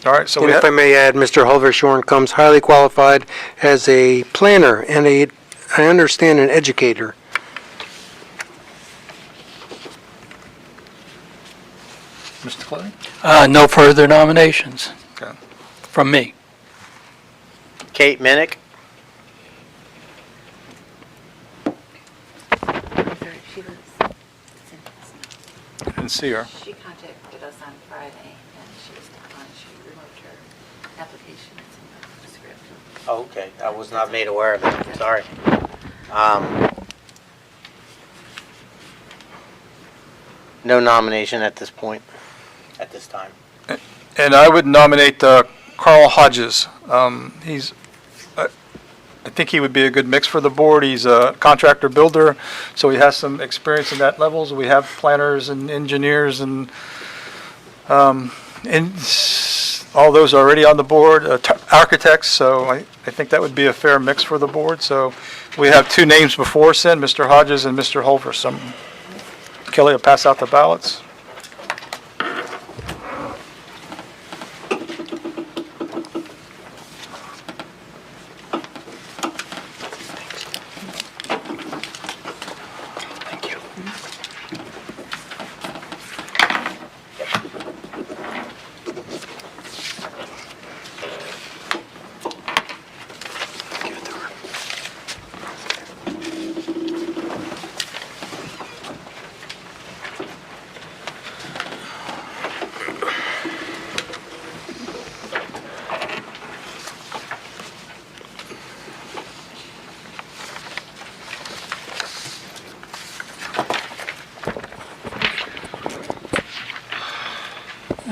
All right, so And we if I have, may add, Mr. Hulvershorn comes highly qualified as a planner and I understand, an educator. Mr. Clay? No further nominations Okay. from me. Kate Minnick? I didn't see her. She contacted us on Friday, and she was declined. She removed her application. It's in the script. Oh, okay. I was not made aware of it. Sorry. No nomination at this point, at this time. And I would nominate Carl Hodges. I think he would be a good mix for the board. He's a contractor builder, so he has some experience in that levels. We have planners and engineers and all those already on the board, architects, so I think that would be a fair mix for the board. So we have 2 names before us then, Mr. Hodges and Mr. Holver. Kelly will pass out the ballots.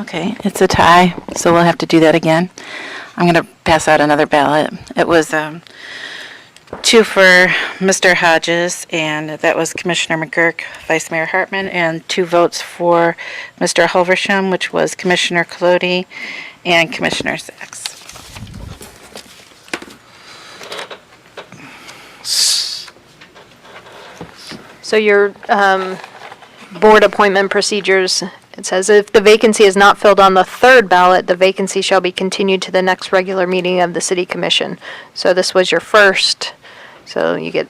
Okay, it's a tie, so we'll have to do that again. I'm going to pass out another ballot. It was 2 for Mr. Hodges, and that was Commissioner McGurk, Vice Mayor Hartman, and 2 votes for Mr. Halversham, which was Commissioner Colodi and Commissioner Sacks. So your board appointment procedures, it says if the vacancy is not filled on the 3rd ballot, the vacancy shall be continued to the next regular meeting of the city commission. So this was your first, so you get.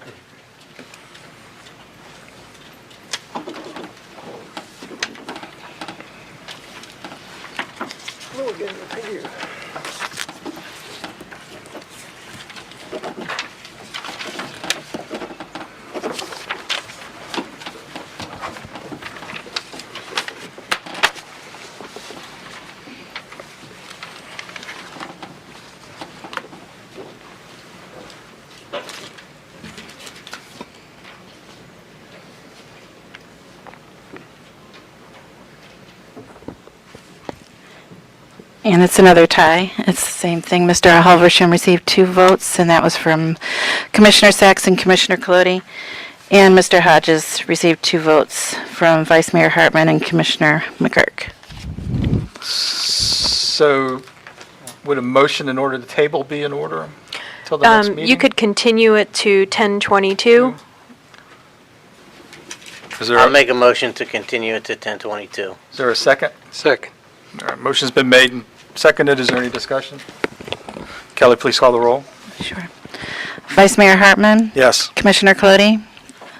And it's another tie. It's the same thing. Mr. Halversham received 2 votes, and that was from Commissioner Sacks and Commissioner Colodi. And Mr. Hodges received 2 votes from Vice Mayor Hartman and Commissioner McGurk. So would a motion in order to table be in order till the next meeting? You could continue it to 10/22. Is there I'll make a motion to continue it to 10/22. Is there a second? Second. All right, motion's been made and seconded. Is there any discussion? Kelly, please call the roll. Sure. Vice Mayor Hartman? Yes. Commissioner Colodi?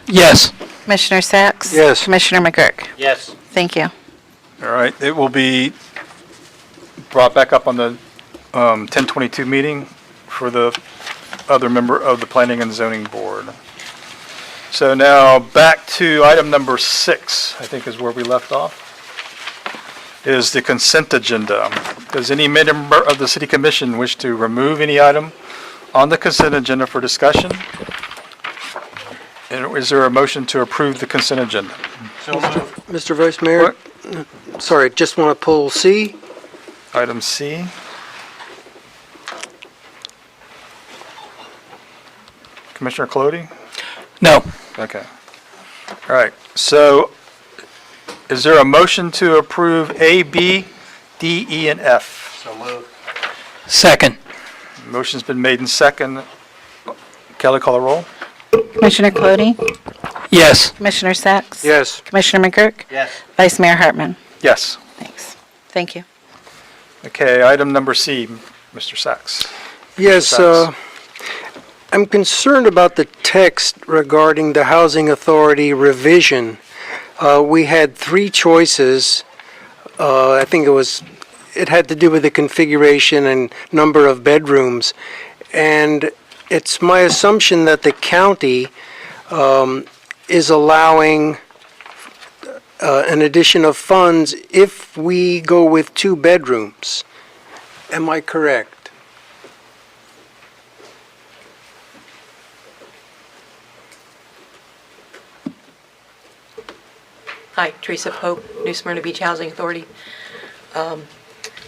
Yes. Commissioner Sacks? Yes. Commissioner McGurk? Yes. Thank you. All right, it will be brought back up on the 10/22 meeting for the other member of the Planning and Zoning Board. So now back to item number 6, I think is where we left off, is the consent agenda. Does any member of the City Commission wish to remove any item on the consent agenda for discussion? And is there a motion to approve the consent agenda? Mr. Vice Mayor? Sorry, just want to pull C. Item C. Commissioner Colodi? No. Okay. All right, so is there a motion to approve A, B, D, E, and F? So moved. Second. Motion's been made and second. Kelly, call the roll. Commissioner Colodi? Yes. Commissioner Sacks? Yes. Commissioner McGurk? Yes. Vice Mayor Hartman? Yes. Thanks. Thank you. Okay, item number C, Mr. Sacks. Yes, Sacks. I'm concerned about the text regarding the Housing Authority revision. We had 3 choices. I think it had to do with the configuration and number of bedrooms. And it's my assumption that the county is allowing an addition of funds if we go with 2 bedrooms. Am I correct? Hi, Teresa Pope, New Smyrna Beach Housing Authority.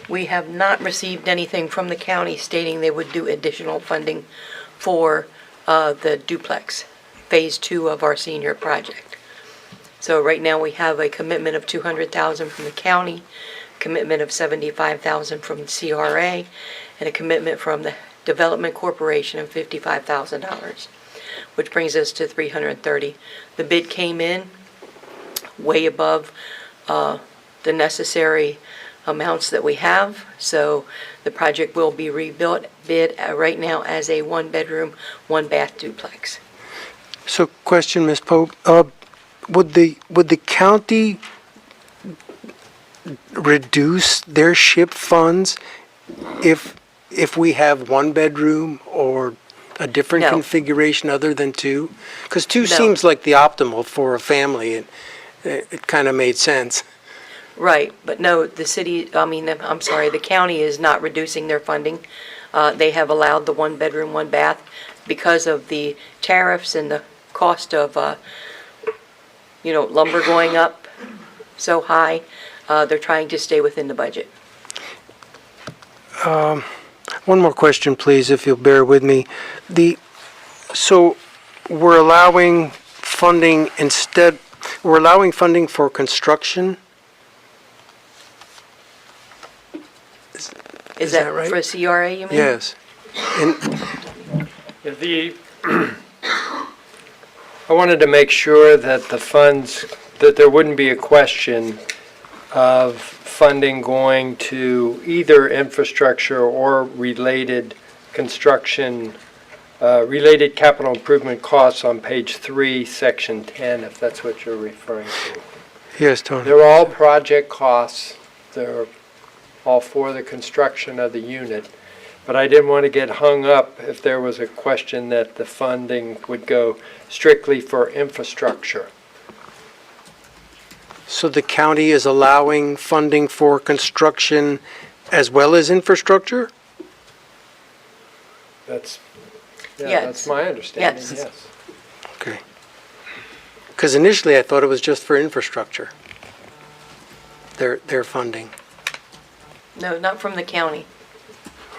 We have not received anything from the county stating they would do additional funding for the duplex, Phase 2 of our senior project. So right now, we have a commitment of $200,000 from the county, commitment of $75,000 from the CRA, and a commitment from the Development Corporation of $55,000, which brings us to $330,000. The bid came in way above the necessary amounts that we have, so the project will be rebuilt, bid right now as a 1-bedroom, 1-bath duplex. So, question, Ms. Pope, would the county reduce their SHIP funds if we have 1 bedroom or a different No. configuration other than 2? Because 2 No. seems like the optimal for a family. It kind of made sense. Right, but no, the county is not reducing their funding. They have allowed the 1-bedroom, 1-bath because of the tariffs and the cost of, lumber going up so high. they're trying to stay within the budget. One more question, please, if you'll bear with me. So we're allowing funding for construction? Is that that right? for CRA, you mean? Yes. And I wanted to make sure that the funds, that there wouldn't be a question of funding going to either infrastructure or related construction, related capital improvement costs on page 3, section 10, if that's what you're referring to. Yes, Tony. They're all project costs. They're all for the construction of the unit. But I didn't want to get hung up if there was a question that the funding would go strictly for infrastructure. So the county is allowing funding for construction as well as infrastructure? That's Yes. my understanding, Yes. yes. Okay. Because initially I thought it was just for infrastructure, their funding. No, not from the county.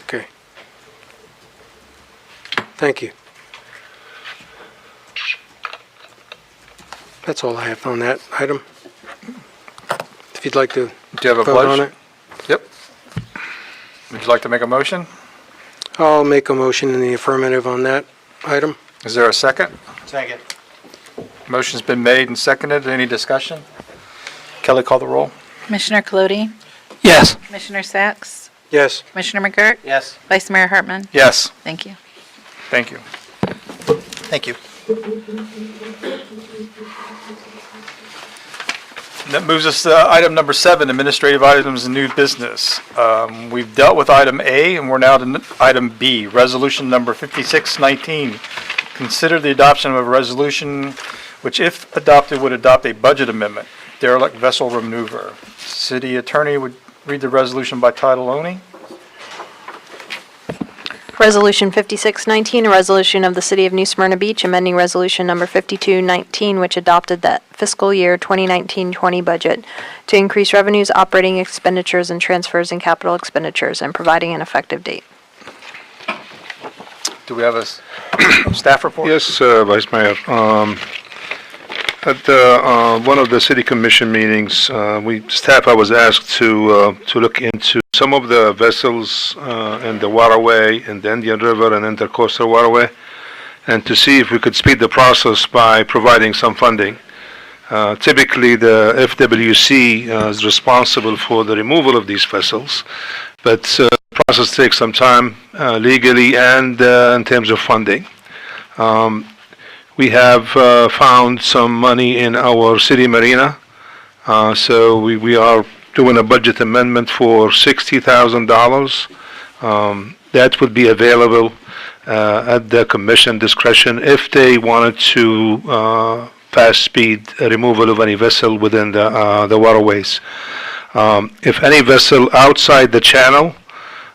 Okay. Thank you. That's all I have on that item. If you'd like to Do you have a vote on pledge? it. Yep. Would you like to make a motion? I'll make a motion in the affirmative on that item. Is there a second? Second. Motion's been made and seconded. Any discussion? Kelly, call the roll. Commissioner Colodi, Yes. Commissioner Sacks, Yes. Commissioner McGurk, Yes. Vice Mayor Hartman. Yes. Thank you. Thank you. Thank you. And that moves us to item number 7, administrative items and new business. We've dealt with item A, and we're now to item B, resolution number 5619. Consider the adoption of a resolution which, if adopted, would adopt a budget amendment, derelict vessel remover. City attorney would read the resolution by title only. Resolution 5619, a resolution of the City of New Smyrna Beach amending Resolution Number 5219, which adopted the fiscal year 2019-20 budget to increase revenues, operating expenditures, and transfers in capital expenditures, and providing an effective date. Do we have a staff report? Yes, Vice Mayor. At one of the city commission meetings, staff, I was asked to look into some of the vessels in the waterway, in the Indian River and Intercoastal Waterway, and to see if we could speed the process by providing some funding. Typically, the FWC is responsible for the removal of these vessels, but the process takes some time legally and in terms of funding. We have found some money in our city marina, so we are doing a budget amendment for $60,000. That would be available at the commission discretion if they wanted to fast speed removal of any vessel within the waterways. If any vessel outside the channel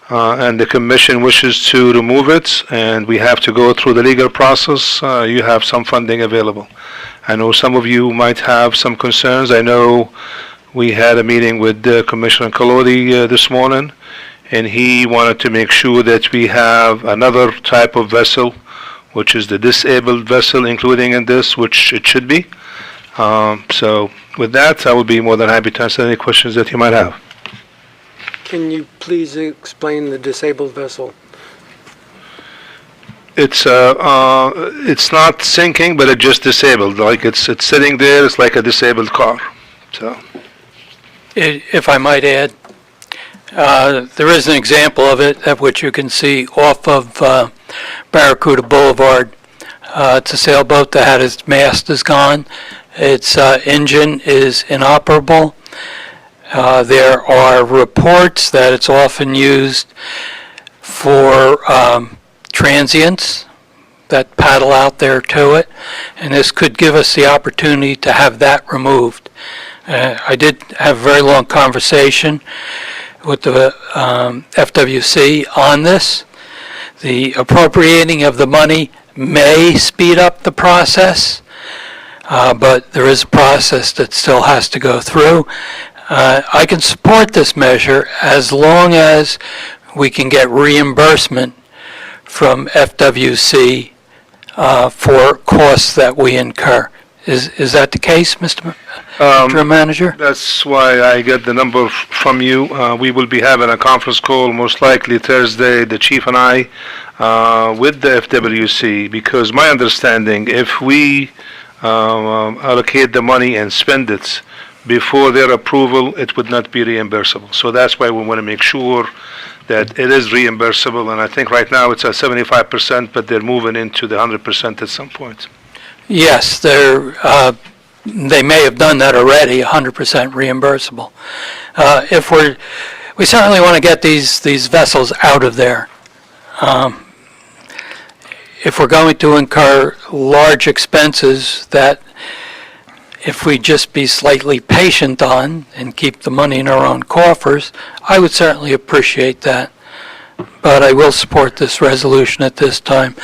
and the commission wishes to remove it, and we have to go through the legal process, you have some funding available. I know some of you might have some concerns. I know we had a meeting with Commissioner Colodi this morning, and he wanted to make sure that we have another type of vessel, which is the disabled vessel, including in this, which it should be. So with that, I will be more than happy to answer any questions that you might have. Can you please explain the disabled vessel? It's not sinking, but it's just disabled. Like it's sitting there. It's like a disabled car. So. If I might add, there is an example of it at which you can see off of Barracuda Boulevard. It's a sailboat that had its mast is gone. Its engine is inoperable. There are reports that it's often used for transients that paddle out there to it, and this could give us the opportunity to have that removed. I did have a very long conversation with the FWC on this. The appropriating of the money may speed up the process, but there is a process that still has to go through. I can support this measure as long as we can get reimbursement from FWC for costs that we incur. Is that the case, Mr. Manager? That's why I get the number from you. We will be having a conference call, most likely Thursday, the chief and I, with the FWC, because my understanding, if we allocate the money and spend it before their approval, it would not be reimbursable. So that's why we want to make sure that it is reimbursable, and I think right now it's at 75%, but they're moving into the 100% at some point. Yes, they may have done that already, 100% reimbursable. We certainly want to get these vessels out of there. If we're going to incur large expenses that if we just be slightly patient on and keep the money in our own coffers, I would certainly appreciate that. But I will support this resolution at this time.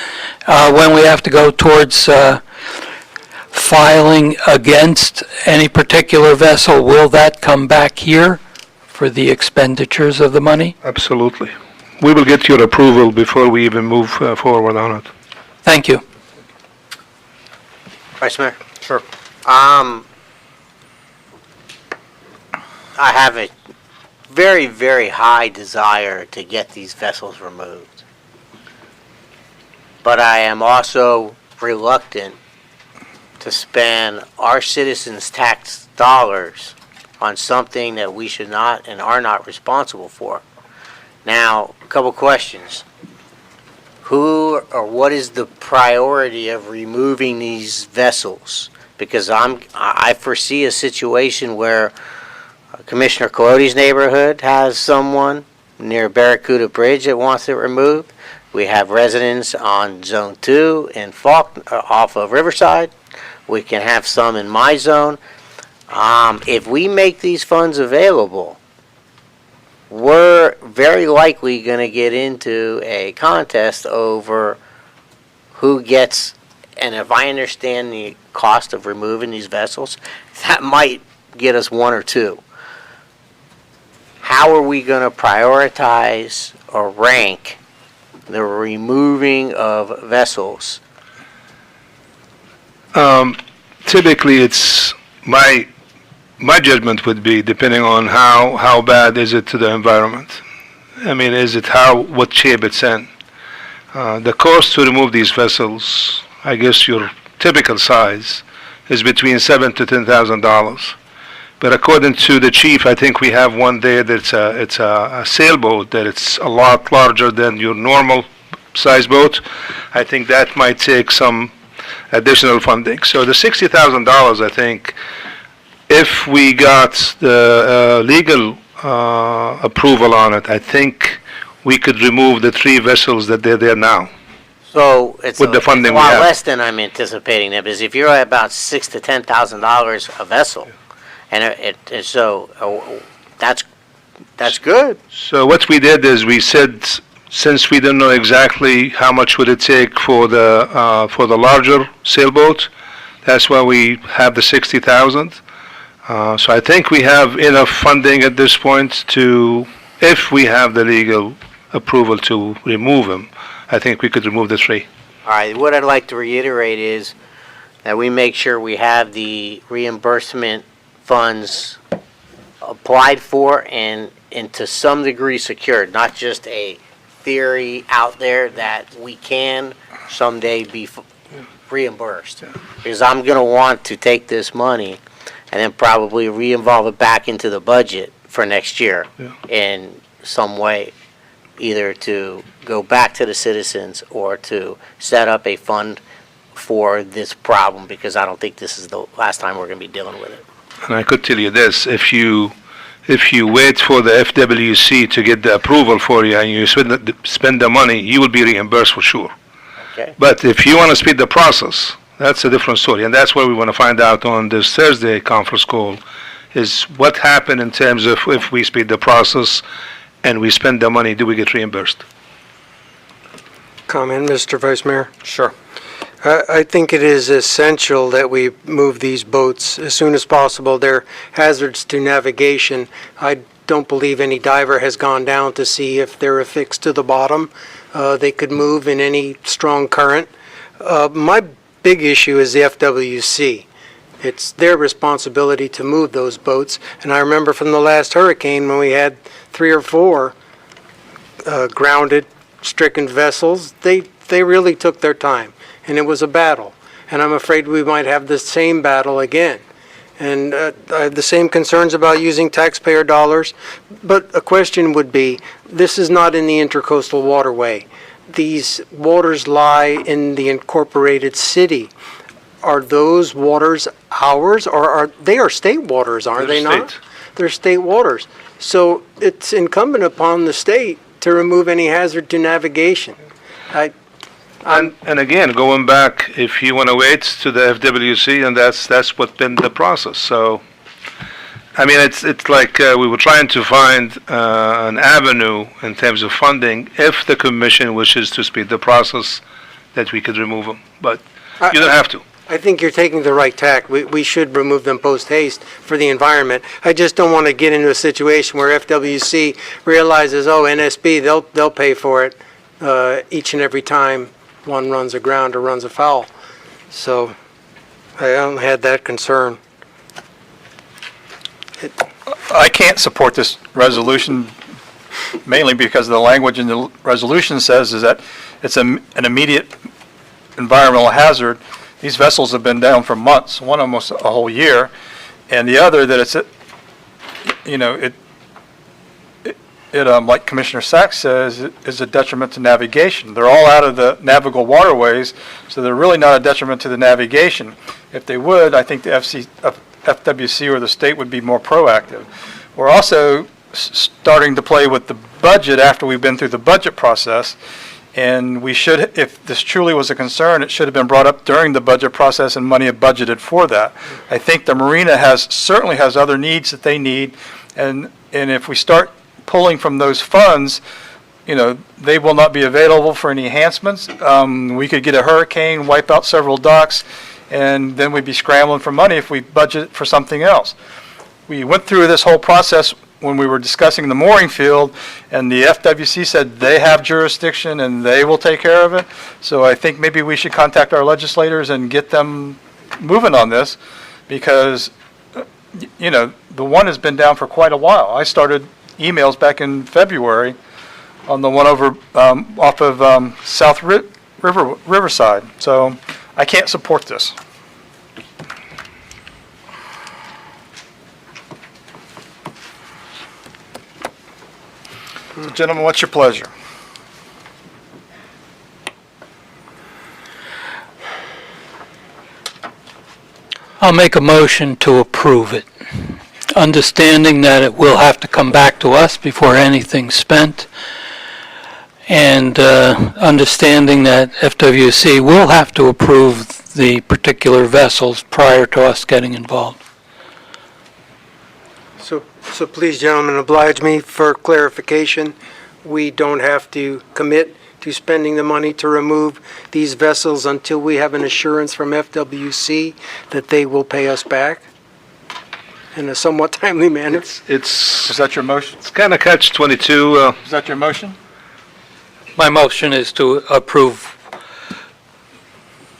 When we have to go towards filing against any particular vessel, will that come back here for the expenditures of the money? Absolutely. We will get your approval before we even move forward on it. Thank you. Vice Mayor? Sure. I have a very, very high desire to get these vessels removed. But I am also reluctant to spend our citizens' tax dollars on something that we should not and are not responsible for. Now, a couple questions. Who or what is the priority of removing these vessels? Because I foresee a situation where Commissioner Colodey's neighborhood has someone near Barracuda Bridge that wants it removed. We have residents on Zone 2 in off of Riverside. We can have some in my zone. If we make these funds available, we're very likely going to get into a contest over who gets, and if I understand the cost of removing these vessels, that might get us one or two. How are we going to prioritize or rank the removing of vessels? Typically, it's my judgment would be depending on how bad is it to the environment. I mean, is it what shape it's in? The cost to remove these vessels, I guess your typical size, is between $7,000 to $10,000. But according to the chief, I think we have one there that's it's a sailboat that it's a lot larger than your normal size boat. I think that might take some additional funding. So the $60,000, I think, if we got the legal approval on it, I think we could remove the 3 vessels that they're there now. So it's With the funding a we lot have. less than I'm anticipating there, because if you're at about $6,000 to $10,000 a vessel, and that's good. So what we did is we said, since we didn't know exactly how much would it take for the larger sailboat, that's why we have the 60,000. So I think we have enough funding at this point to, if we have the legal approval to remove them, I think we could remove the 3. All right, what I'd like to reiterate is that we make sure we have the reimbursement funds applied for and to some degree secured, not just a theory out there that we can someday be reimbursed. Because I'm going to want to take this money and then probably re-involve it back into the budget for next year in some way, either to go back to the citizens or to set up a fund for this problem, because I don't think this is the last time we're going to be dealing with it. And I could tell you this, if you wait for the FWC to get the approval for you and you spend the money, you will be reimbursed for sure. Okay. But if you want to speed the process, that's a different story. And that's what we want to find out on this Thursday conference call, is what happened in terms of if we speed the process and we spend the money, do we get reimbursed? Comment, Mr. Vice Mayor? Sure. I think it is essential that we move these boats as soon as possible. They're hazards to navigation. I don't believe any diver has gone down to see if they're affixed to the bottom. They could move in any strong current. My big issue is the FWC. It's their responsibility to move those boats. And I remember from the last hurricane when we had 3 or 4 grounded, stricken vessels, they really took their time. And it was a battle. And I'm afraid we might have the same battle again. And I have the same concerns about using taxpayer dollars. But a question would be, this is not in the Intercoastal Waterway. These waters lie in the incorporated city. Are those waters ours, or they are state waters, aren't they not? They're state waters. So it's incumbent upon the state to remove any hazard to navigation. And again, going back, if you want to wait to the FWC, and that's what's been the process. So, I mean, it's like we were trying to find an avenue in terms of funding if the commission wishes to speed the process, that we could remove them. But you don't have to. I think you're taking the right tack. We should remove them post haste for the environment. I just don't want to get into a situation where FWC realizes, oh, NSB, they'll pay for it each and every time one runs aground or runs afoul. So I don't have that concern. I can't support this resolution mainly because the language in the resolution says is that it's an immediate environmental hazard. These vessels have been down for months, one almost a whole year, and the other that it's, like Commissioner Sachs says, it is a detriment to navigation. They're all out of the navigable waterways, so they're really not a detriment to the navigation. If they would, I think the FWC or the state would be more proactive. We're also starting to play with the budget after we've been through the budget process, and we should, if this truly was a concern, it should have been brought up during the budget process and money budgeted for that. I think the marina certainly has other needs that they need, and if we start pulling from those funds, they will not be available for any enhancements. We could get a hurricane, wipe out several docks, and then we'd be scrambling for money if we budget for something else. We went through this whole process when we were discussing the mooring field, and the FWC said they have jurisdiction and they will take care of it. So I think maybe we should contact our legislators and get them moving on this, because, the one has been down for quite a while. I started emails back in February on the one over off of South Riverside. So I can't support this. So, gentlemen, what's your pleasure? I'll make a motion to approve it, understanding that it will have to come back to us before anything's spent, and understanding that FWC will have to approve the particular vessels prior to us getting involved. So please, gentlemen, oblige me for clarification. We don't have to commit to spending the money to remove these vessels until we have an assurance from FWC that they will pay us back in a somewhat timely manner. Is that your motion? It's kind of catch-22. Is that your motion? My motion is to approve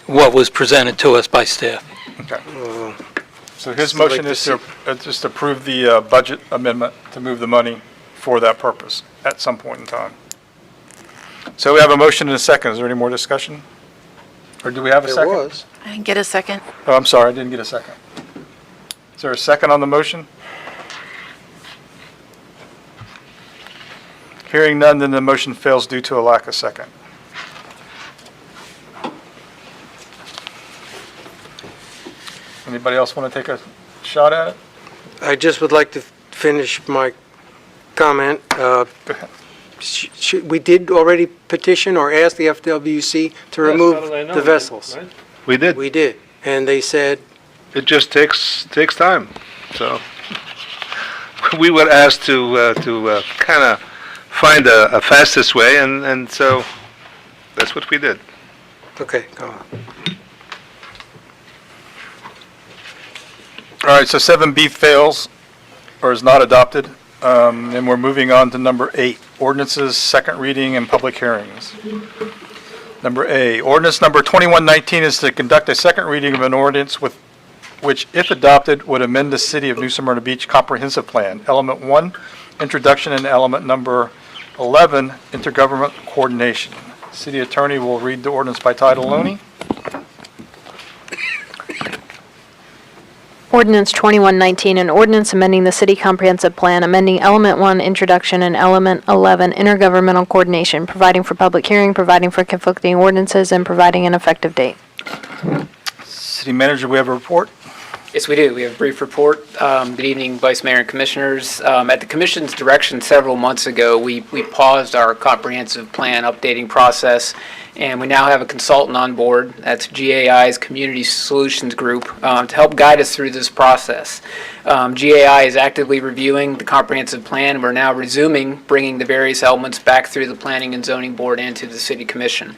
what was presented to us by staff. Okay. So his motion is to just approve the budget amendment to move the money for that purpose at some point in time. So we have a motion and a second. Is there any more discussion? Or do we have a second? There was. I didn't get a second. Oh, I'm sorry, I didn't get a second. Is there a second on the motion? Hearing none, then the motion fails due to a lack of second. Anybody else want to take a shot at it? I just would like to finish my comment. We did already petition or ask the FWC to remove the vessels. We did. We did, and they said, It just takes time. So we were asked to kind of find a fastest way, and so that's what we did. okay, go on. All right, so 7B fails or is not adopted. And we're moving on to number 8, ordinances, second reading and public hearings. Number A, ordinance number 2119 is to conduct a second reading of an ordinance with which, if adopted, would amend the City of New Smyrna Beach Comprehensive Plan. Element 1, introduction, and element number 11, intergovernmental coordination. City Attorney will read the ordinance by title only. Ordinance 2119, an ordinance amending the city comprehensive plan, amending element 1, introduction, and element 11, intergovernmental coordination, providing for public hearing, providing for conflicting ordinances, and providing an effective date. City Manager, we have a report. Yes, we do. We have a brief report. Good evening, Vice Mayor and Commissioners. At the Commission's direction several months ago, we paused our comprehensive plan updating process, and we now have a consultant on board. That's GAI's Community Solutions Group to help guide us through this process. GAI is actively reviewing the comprehensive plan. We're now resuming bringing the various elements back through the Planning and Zoning Board and to the City Commission.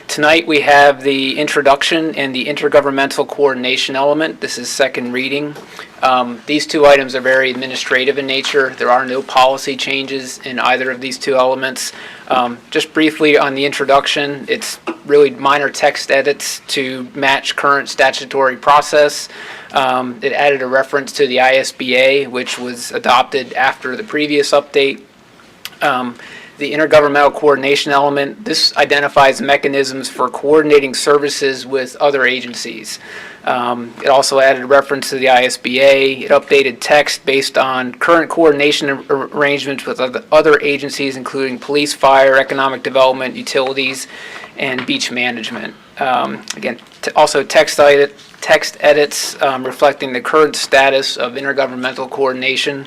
Tonight we have the introduction and the intergovernmental coordination element. This is second reading. These two items are very administrative in nature. There are no policy changes in either of these two elements. Just briefly on the introduction, it's really minor text edits to match current statutory process. It added a reference to the ISBA, which was adopted after the previous update. The intergovernmental coordination element, this identifies mechanisms for coordinating services with other agencies. It also added a reference to the ISBA. It updated text based on current coordination arrangements with other agencies, including police, fire, economic development, utilities, and beach management. Again, also text edits reflecting the current status of intergovernmental coordination.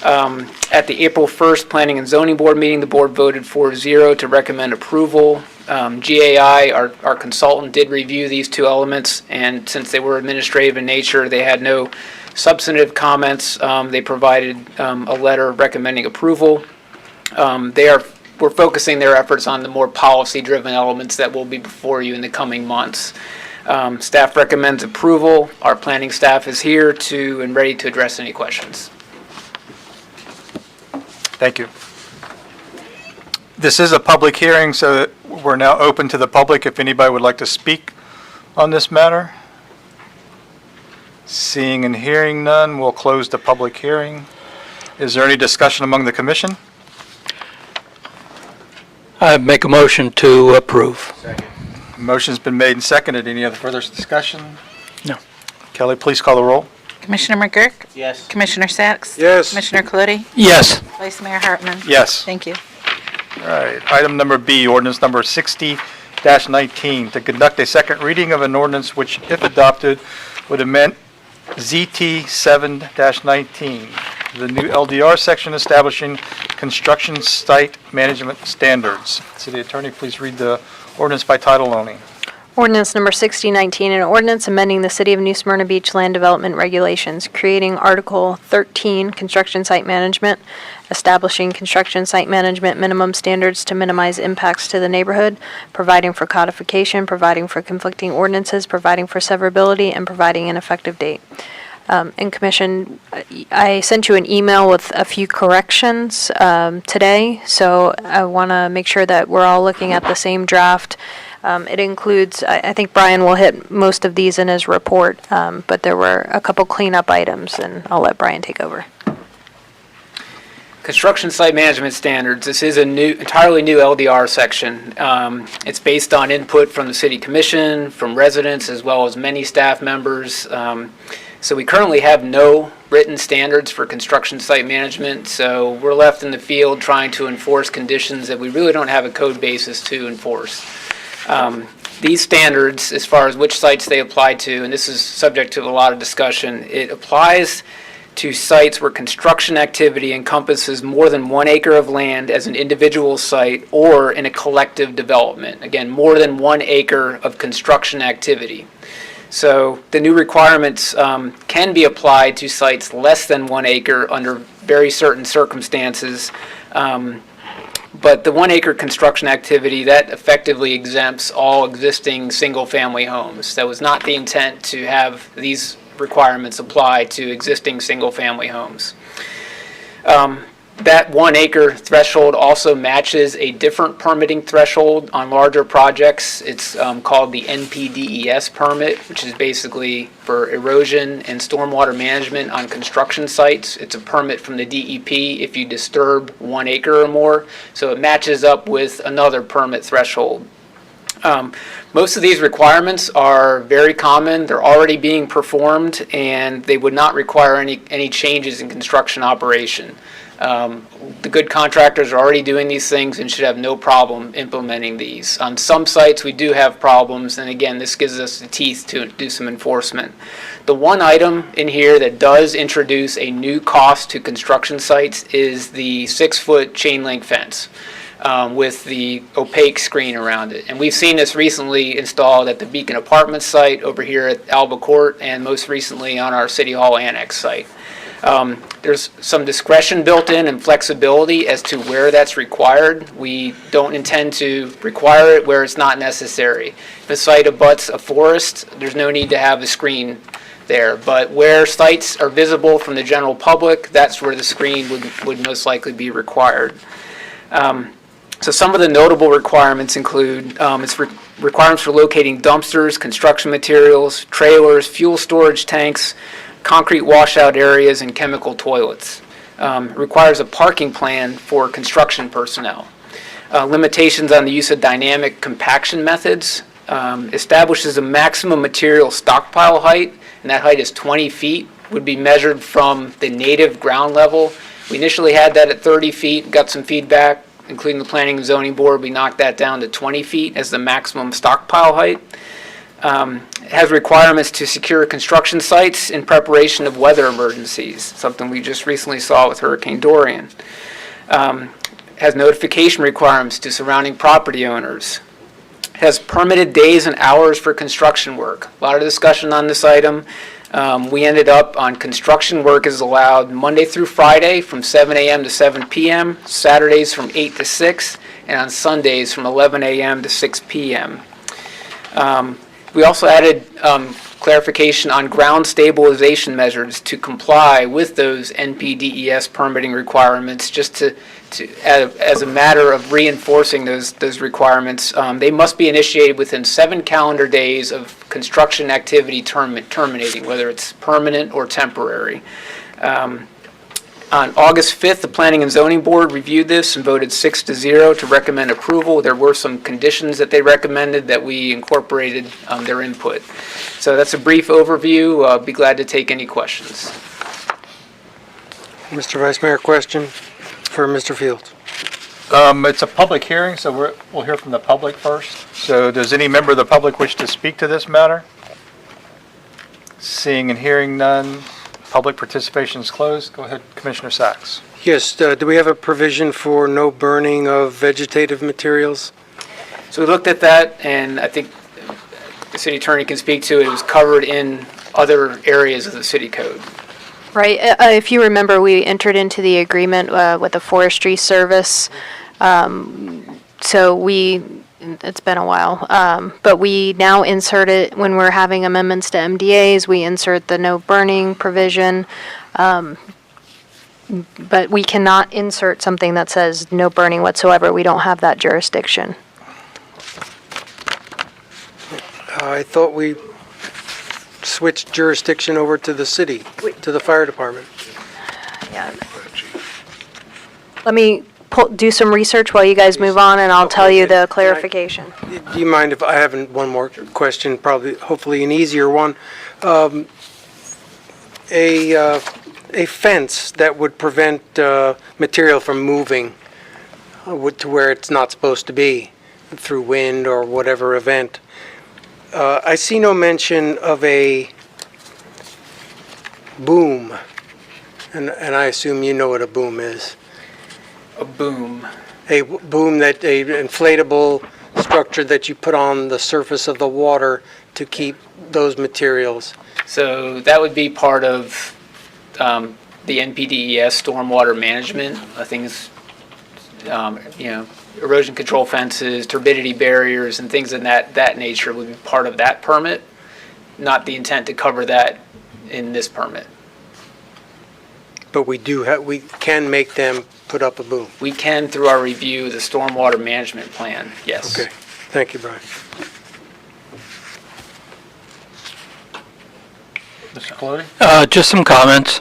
At the April 1st Planning and Zoning Board meeting, the board voted 4-0 to recommend approval. GAI, our consultant, did review these two elements, and since they were administrative in nature, they had no substantive comments. They provided a letter recommending approval. We're focusing their efforts on the more policy-driven elements that will be before you in the coming months. Staff recommends approval. Our planning staff is here and ready to address any questions. Thank you. This is a public hearing, so we're now open to the public if anybody would like to speak on this matter. Seeing and hearing none, we'll close the public hearing. Is there any discussion among the commission? I make a motion to approve. Motion's been made and seconded. Any other further discussion? No. Kelly, please call the roll. Commissioner McGurk? Yes. Commissioner Sacks? Yes. Commissioner Cludy? Yes. Vice Mayor Hartman? Yes. Thank you. All right, item number B, ordinance number 60-19, to conduct a second reading of an ordinance which, if adopted, would amend ZT 7-19, the new LDR section establishing construction site management standards. City Attorney, please read the ordinance by title only. Ordinance number 6019, an ordinance amending the City of New Smyrna Beach Land Development Regulations, creating Article 13, Construction Site Management, establishing construction site management minimum standards to minimize impacts to the neighborhood, providing for codification, providing for conflicting ordinances, providing for severability, and providing an effective date. And Commission, I sent you an email with a few corrections today, so I want to make sure that we're all looking at the same draft. It includes, I think Brian will hit most of these in his report, but there were a couple cleanup items, and I'll let Brian take over. Construction site management standards. This is a entirely new LDR section. It's based on input from the City Commission, from residents, as well as many staff members. So we currently have no written standards for construction site management, so we're left in the field trying to enforce conditions that we really don't have a code basis to enforce. These standards, as far as which sites they apply to, and this is subject to a lot of discussion, it applies to sites where construction activity encompasses more than 1 acre of land as an individual site or in a collective development. Again, more than 1 acre of construction activity. So the new requirements can be applied to sites less than 1 acre under very certain circumstances. But the 1 acre construction activity, that effectively exempts all existing single-family homes. That was not the intent to have these requirements apply to existing single-family homes. That 1 acre threshold also matches a different permitting threshold on larger projects. It's called the NPDES permit, which is basically for erosion and stormwater management on construction sites. It's a permit from the DEP if you disturb 1 acre or more, so it matches up with another permit threshold. Most of these requirements are very common. They're already being performed, and they would not require any changes in construction operation. The good contractors are already doing these things and should have no problem implementing these. On some sites, we do have problems, and again, this gives us the teeth to do some enforcement. The one item in here that does introduce a new cost to construction sites is the 6-foot chain link fence with the opaque screen around it. And we've seen this recently installed at the Beacon Apartments site over here at Alba Court, and most recently on our City Hall Annex site. There's some discretion built in and flexibility as to where that's required. We don't intend to require it where it's not necessary. If a site abuts a forest, there's no need to have a screen there. But where sites are visible from the general public, that's where the screen would most likely be required. So some of the notable requirements include requirements for locating dumpsters, construction materials, trailers, fuel storage tanks, concrete washout areas, and chemical toilets. Requires a parking plan for construction personnel. Limitations on the use of dynamic compaction methods. Establishes a maximum material stockpile height, and that height is 20 feet, would be measured from the native ground level. We initially had that at 30 feet, got some feedback, including the Planning and Zoning Board. We knocked that down to 20 feet as the maximum stockpile height. It has requirements to secure construction sites in preparation of weather emergencies, something we just recently saw with Hurricane Dorian. Has notification requirements to surrounding property owners. Has permitted days and hours for construction work. A lot of discussion on this item. We ended up on construction work is allowed Monday through Friday from 7 a.m. to 7 p.m., Saturdays from 8 to 6, and on Sundays from 11 a.m. to 6 p.m. We also added clarification on ground stabilization measures to comply with those NPDES permitting requirements, just to as a matter of reinforcing those requirements. They must be initiated within 7 calendar days of construction activity terminating, whether it's permanent or temporary. On August 5th, the Planning and Zoning Board reviewed this and voted 6-0 to recommend approval. There were some conditions that they recommended that we incorporated their input. So that's a brief overview. I'll be glad to take any questions. Mr. Vice Mayor, question for Mr. Fields. It's a public hearing, so we'll hear from the public first. So does any member of the public wish to speak to this matter? Seeing and hearing none, public participation is closed. Go ahead, Commissioner Sachs. Yes, do we have a provision for no burning of vegetative materials? So we looked at that, and I think the city attorney can speak to it. It was covered in other areas of the city code. Right. If you remember, we entered into the agreement with the Forestry Service. So it's been a while, but we now insert it when we're having amendments to MDAs. We insert the no burning provision, but we cannot insert something that says no burning whatsoever. We don't have that jurisdiction. I thought we switched jurisdiction over to the city, to the fire department. Yeah. Let me do some research while you guys move on, and I'll tell you the clarification. Do you mind if I have one more question, probably, hopefully an easier one? A fence that would prevent material from moving to where it's not supposed to be through wind or whatever event. I see no mention of a boom, and I assume you know what a boom is. A boom. A boom, that a inflatable structure that you put on the surface of the water to keep those materials. So that would be part of the NPDES stormwater management. I think it's, erosion control fences, turbidity barriers, and things of that nature would be part of that permit. Not the intent to cover that in this permit. But we can make them put up a boom. We can, through our review of the stormwater management plan, yes. Okay, thank you, Brian. Mr. Colodi? Just some comments.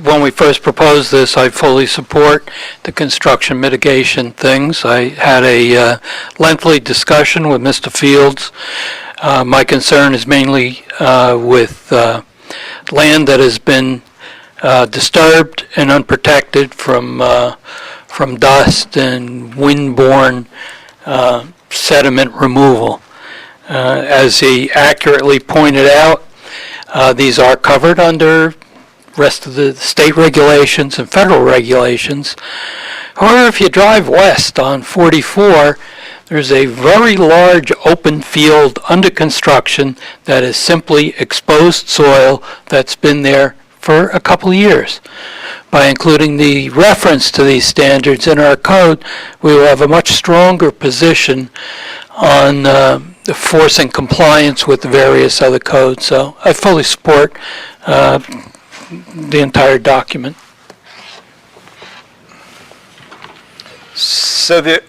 When we first proposed this, I fully support the construction mitigation things. I had a lengthy discussion with Mr. Fields. My concern is mainly with land that has been disturbed and unprotected from dust and windborne sediment removal. As he accurately pointed out, these are covered under rest of the state regulations and federal regulations. However, if you drive west on 44, there's a very large open field under construction that is simply exposed soil that's been there for a couple of years. By including the reference to these standards in our code, we will have a much stronger position on forcing compliance with the various other codes. So I fully support the entire document. So the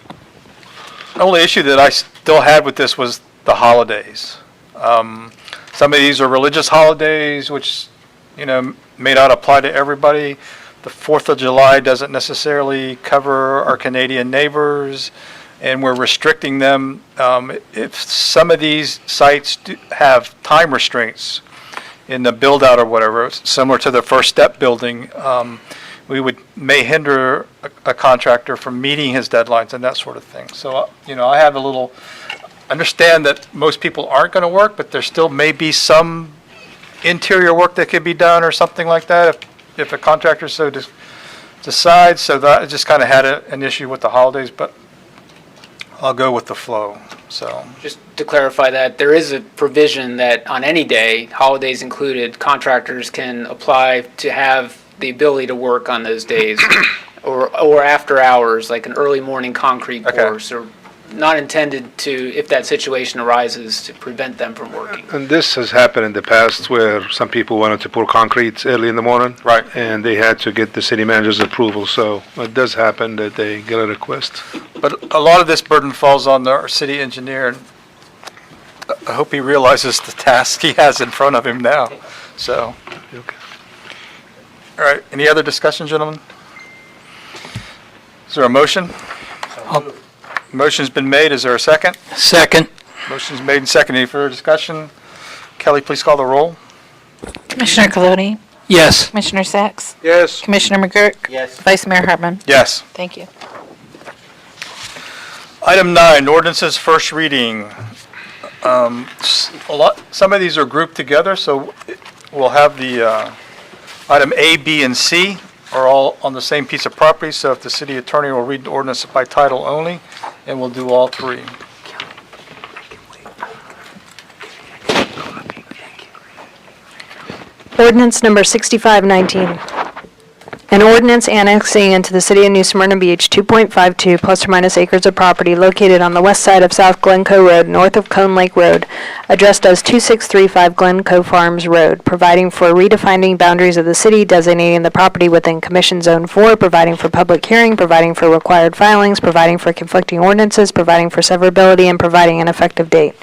only issue that I still had with this was the holidays. Some of these are religious holidays, which, may not apply to everybody. The 4th of July doesn't necessarily cover our Canadian neighbors, and we're restricting them. If some of these sites do have time restraints in the build-out or whatever, similar to the First Step building, we may hinder a contractor from meeting his deadlines and that sort of thing. So, I have understand that most people aren't going to work, but there still may be some interior work that could be done or something like that if a contractor so decides. So that I just kind of had an issue with the holidays, but I'll go with the flow. So Just to clarify that, there is a provision that on any day, holidays included, contractors can apply to have the ability to work on those days, or after hours, like an early morning concrete course, or not intended to, if that situation arises, to prevent them from working. And this has happened in the past where some people wanted to pour concrete early in the morning. Right. And they had to get the city manager's approval, so it does happen that they get a request. But a lot of this burden falls on our city engineer, and I hope he realizes the task he has in front of him now. So, Okay. all right, any other discussion, gentlemen? Is there a motion? Motion's been made, is there a second? Second. Motion's made and seconded. Any further discussion? Kelly, please call the roll. Commissioner Colodi? Yes. Commissioner Sacks? Yes. Commissioner McGurk? Yes. Vice Mayor Hartman? Yes. Thank you. Item 9, ordinances first reading. Some of these are grouped together, so we'll have the item A, B, and C are all on the same piece of property, so if the city attorney will read the ordinance by title only, and we'll do all three. Ordinance number 6519. An ordinance annexing into the city of New Smyrna Beach 2.52 plus or minus acres of property located on the west side of South Glencoe Road, north of Cone Lake Road, addressed as 2635 Glencoe Farms Road, providing for redefining boundaries of the city, designating the property within Commission Zone 4, providing for public hearing, providing for required filings, providing for conflicting ordinances, providing for severability, and providing an effective date.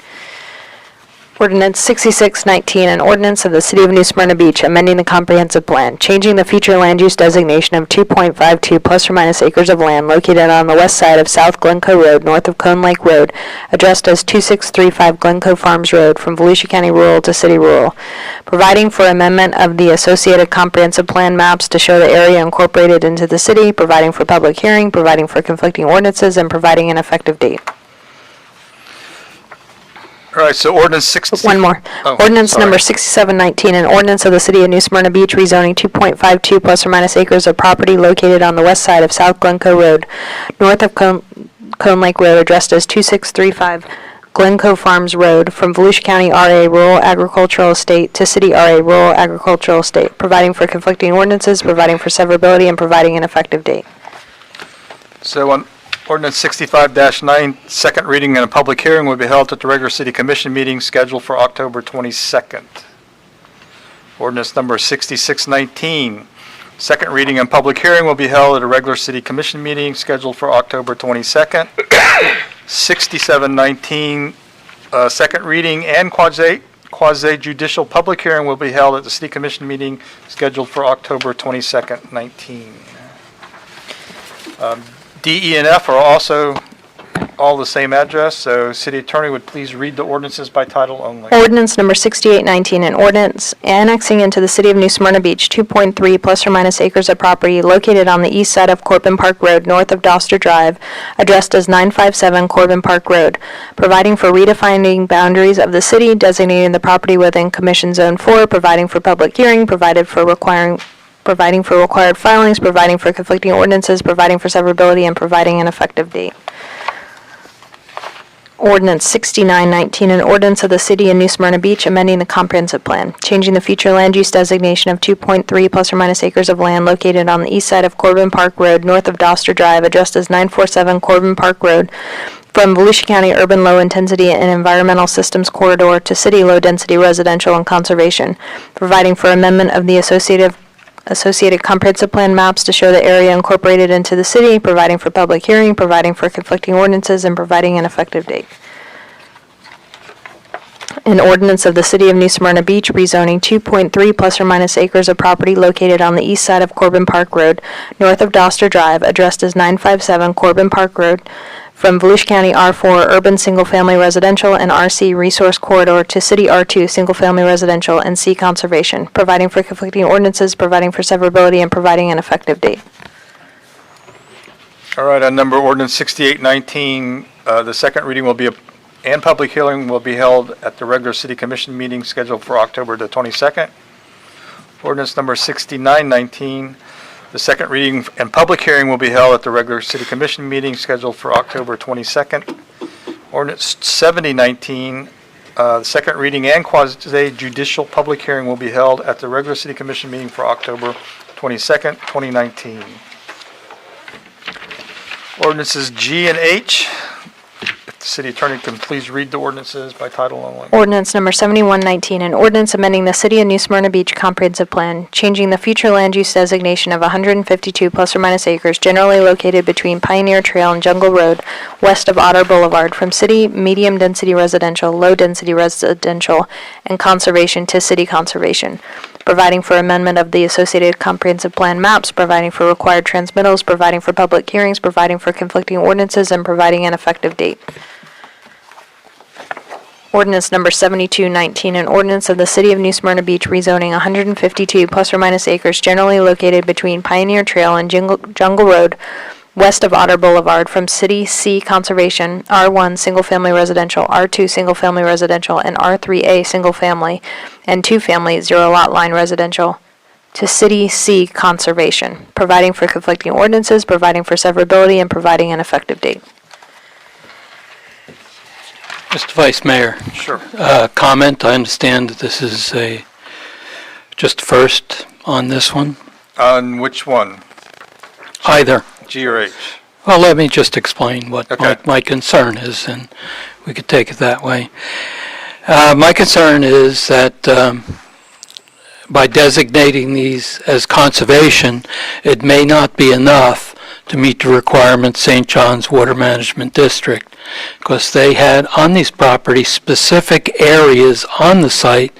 Ordinance 6619, an ordinance of the City of New Smyrna Beach amending the comprehensive plan, changing the future land use designation of 2.52 plus or minus acres of land located on the west side of South Glencoe Road, north of Cone Lake Road, addressed as 2635 Glencoe Farms Road, from Volusia County Rural to City Rural, providing for amendment of the associated comprehensive plan maps to show the area incorporated into the city, providing for public hearing, providing for conflicting ordinances, and providing an effective date. All right, so ordinance 60. One more. Oh, Ordinance sorry. number 6719, an ordinance of the City of New Smyrna Beach rezoning 2.52 plus or minus acres of property located on the west side of South Glencoe Road, north of Cone Lake Road, addressed as 2635 Glencoe Farms Road, from Volusia County RA Rural Agricultural Estate to City RA Rural Agricultural Estate, providing for conflicting ordinances, providing for severability, and providing an effective date. So on ordinance 65-9, second reading and a public hearing will be held at the regular city commission meeting scheduled for October 22nd. Ordinance number 6619. Second reading and public hearing will be held at a regular city commission meeting scheduled for October 22nd. 6719, second reading and quasi-judicial public hearing will be held at the city commission meeting scheduled for October 22nd, 19. D, E, and F are also all the same address, so city attorney would please read the ordinances by title only. Ordinance number 6819, an ordinance annexing into the city of New Smyrna Beach 2.3 plus or minus acres of property located on the east side of Corbin Park Road, north of Doster Drive, addressed as 957 Corbin Park Road, providing for redefining boundaries of the city, designating the property within Commission Zone 4, providing for public hearing, providing for required filings, providing for conflicting ordinances, providing for severability, and providing an effective date. Ordinance 6919, an ordinance of the city of New Smyrna Beach amending the comprehensive plan, changing the future land use designation of 2.3 plus or minus acres of land located on the east side of Corbin Park Road, north of Doster Drive, addressed as 947 Corbin Park Road, from Volusia County Urban Low Intensity and Environmental Systems Corridor to City Low Density Residential and Conservation, providing for amendment of the associated comprehensive plan maps to show the area incorporated into the city, providing for public hearing, providing for conflicting ordinances, and providing an effective date. An ordinance of the city of New Smyrna Beach rezoning 2.3 plus or minus acres of property located on the east side of Corbin Park Road, north of Doster Drive, addressed as 957 Corbin Park Road, from Volusia County R4 Urban Single Family Residential and RC Resource Corridor to City R2 Single Family Residential and C Conservation, providing for conflicting ordinances, providing for severability, and providing an effective date. All right, on number ordinance 6819, the second reading will be, and public hearing will be held at the regular city commission meeting scheduled for October the 22nd. Ordinance number 6919, the second reading and public hearing will be held at the regular city commission meeting scheduled for October 22nd. Ordinance 7019, the second reading and quasi-judicial public hearing will be held at the regular city commission meeting for October 22nd, 2019. Ordinances G and H. If the city attorney can please read the ordinances by title only. Ordinance number 7119, an ordinance amending the City of New Smyrna Beach Comprehensive Plan, changing the future land use designation of 152 plus or minus acres generally located between Pioneer Trail and Jungle Road, west of Otter Boulevard, from city medium-density residential, low-density residential, and conservation to city conservation, providing for amendment of the associated comprehensive plan maps, providing for required transmittals, providing for public hearings, providing for conflicting ordinances, and providing an effective date. Ordinance number 7219, an ordinance of the City of New Smyrna Beach rezoning 152 plus or minus acres generally located between Pioneer Trail and Jungle Road, west of Otter Boulevard, from City C Conservation, R1 Single Family Residential, R2 Single Family Residential, and R3A Single Family and 2 Family Zero Lot Line Residential to City C Conservation, providing for conflicting ordinances, providing for severability, and providing an effective date. Mr. Vice Mayor. Sure. Comment, I understand that this is just first on this one. On which one? Either. G or H? Well, let me just explain what Okay. my concern is, and we could take it that way. My concern is that by designating these as conservation, it may not be enough to meet the requirements St. John's Water Management District, because they had on these properties specific areas on the site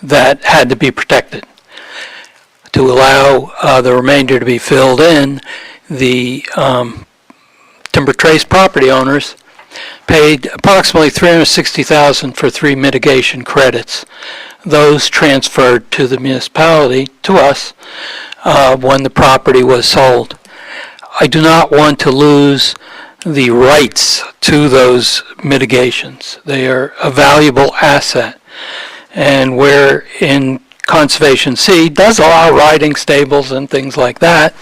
that had to be protected. To allow the remainder to be filled in, the Timber Trace property owners paid approximately $360,000 for 3 mitigation credits. Those transferred to the municipality, to us, when the property was sold. I do not want to lose the rights to those mitigations. They are a valuable asset. And where in Conservation C does allow riding stables and things like that,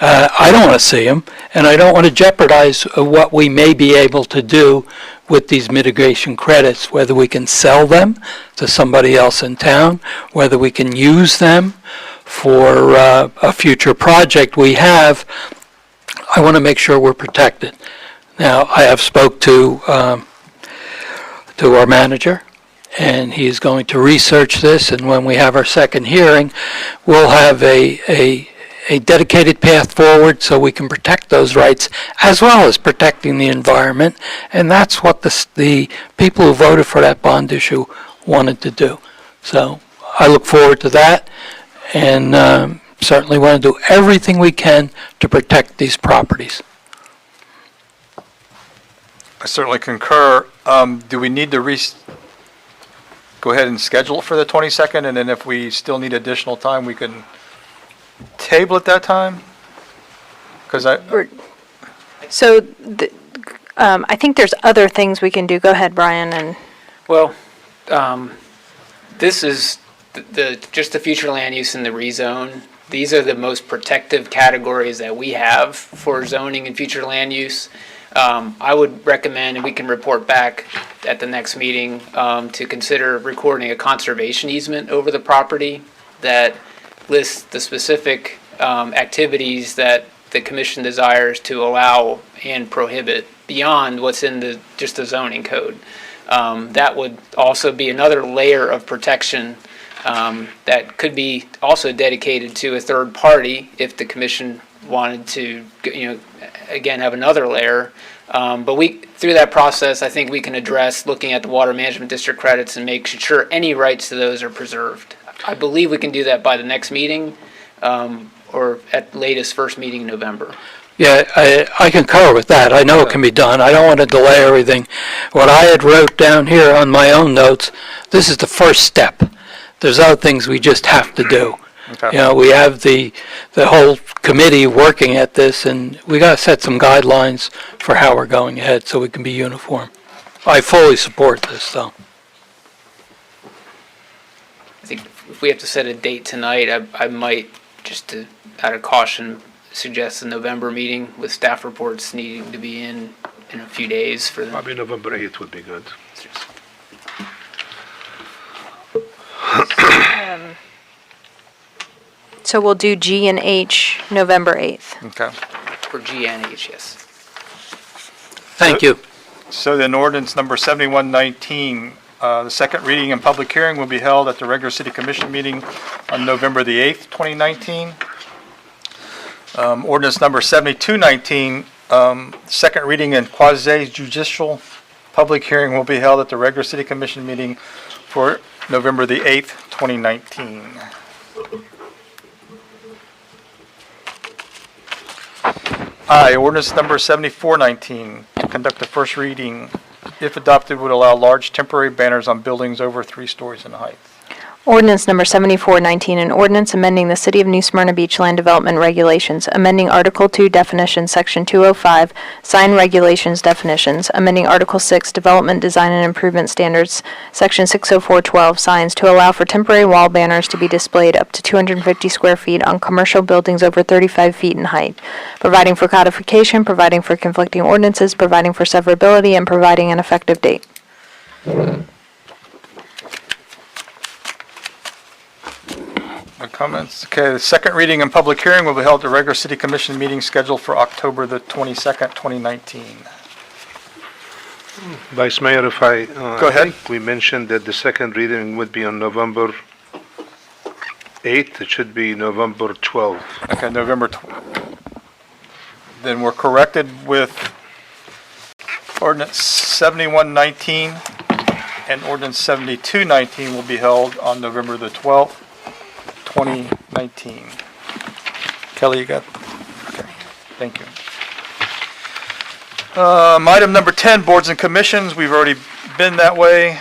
I don't want to see them, and I don't want to jeopardize what we may be able to do with these mitigation credits, whether we can sell them to somebody else in town, whether we can use them for a future project we have. I want to make sure we're protected. Now, I have spoke to our manager, and he is going to research this, and when we have our second hearing, we'll have a dedicated path forward so we can protect those rights as well as protecting the environment, and that's what the people who voted for that bond issue wanted to do. So I look forward to that, and certainly want to do everything we can to protect these properties. I certainly concur. Do we need to go ahead and schedule it for the 22nd, and then if we still need additional time, we can table at that time? Because So, I think there's other things we can do. Go ahead, Brian, and. Well, this is just the future land use and the rezone. These are the most protective categories that we have for zoning and future land use. I would recommend, and we can report back at the next meeting, to consider recording a conservation easement over the property that lists the specific activities that the commission desires to allow and prohibit beyond what's in just the zoning code. That would also be another layer of protection that could be also dedicated to a third party if the commission wanted to, again, have another layer. But through that process, I think we can address looking at the water management district credits and make sure any rights to those are preserved. I believe we can do that by the next meeting, or at latest first meeting in November. Yeah, I concur with that. I know it can be done. I don't want to delay everything. What I had wrote down here on my own notes, this is the first step. There's other things we just have to do. Okay. We have the whole committee working at this, and we got to set some guidelines for how we're going ahead so we can be uniform. I fully support this, though. I think if we have to set a date tonight, I might, just out of caution, suggest a November meeting with staff reports needing to be in a few days for them. Probably November 8th would be good. So we'll do G and H November 8th. Okay. For G and H, yes. Thank you. So then ordinance number 7119, the second reading and public hearing will be held at the regular city commission meeting on November the 8th, 2019. Ordinance number 7219, second reading and quasi-judicial public hearing will be held at the regular city commission meeting for November the 8th, 2019. I, ordinance number 7419, to conduct the first reading, if adopted, would allow large temporary banners on buildings over 3 stories in height. Ordinance number 7419, an ordinance amending the City of New Smyrna Beach Land Development Regulations, amending Article 2 definitions, Section 205, sign regulations definitions, amending Article 6 development design and improvement standards, Section 60412, signs to allow for temporary wall banners to be displayed up to 250 square feet on commercial buildings over 35 feet in height, providing for codification, providing for conflicting ordinances, providing for severability, and providing an effective date. No comments? Okay, the second reading and public hearing will be held at the regular city commission meeting scheduled for October the 22nd, 2019. Vice Mayor, if I... Go ahead. I think we mentioned that the second reading would be on November 8th. It should be November 12th. Okay, November 12th. Then we're corrected with ordinance 7119 and ordinance 7219 will be held on November the 12th, 2019. Kelly, you got? Okay, thank you. Item number 10, boards and commissions. We've already been that way.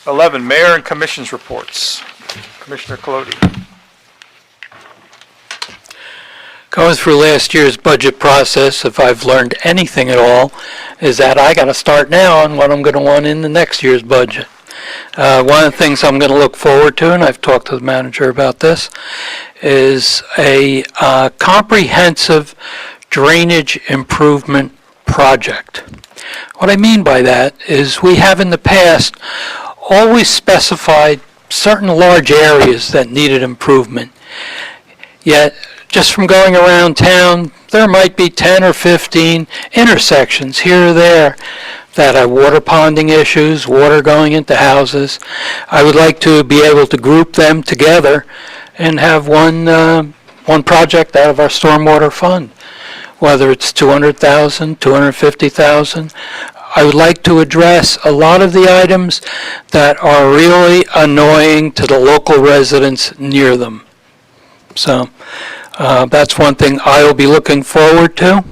11, mayor and commissions reports. Commissioner Colodi. Going through last year's budget process, if I've learned anything at all, is that I got to start now on what I'm going to want in the next year's budget. One of the things I'm going to look forward to, and I've talked to the manager about this, is a comprehensive drainage improvement project. What I mean by that is we have in the past always specified certain large areas that needed improvement. Yet, just from going around town, there might be 10 or 15 intersections here or there that have water ponding issues, water going into houses. I would like to be able to group them together and have one project out of our stormwater fund, whether it's 200,000, 250,000. I would like to address a lot of the items that are really annoying to the local residents near them. So that's one thing I will be looking forward to.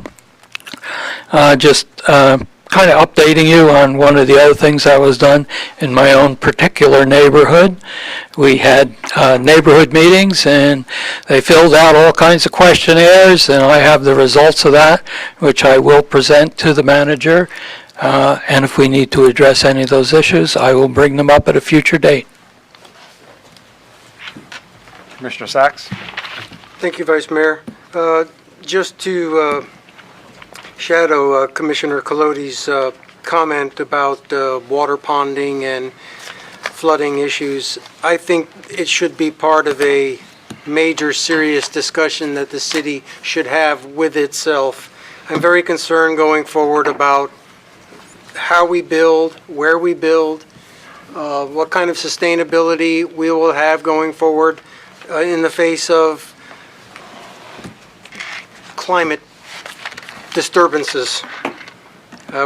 Just kind of updating you on one of the other things that was done in my own particular neighborhood. We had neighborhood meetings, and they filled out all kinds of questionnaires, and I have the results of that, which I will present to the manager. And if we need to address any of those issues, I will bring them up at a future date. Commissioner Sacks? Thank you, Vice Mayor. Just to shadow Commissioner Colodey's comment about water ponding and flooding issues, I think it should be part of a major, serious discussion that the city should have with itself. I'm very concerned going forward about how we build, where we build, what kind of sustainability we will have going forward in the face of climate disturbances.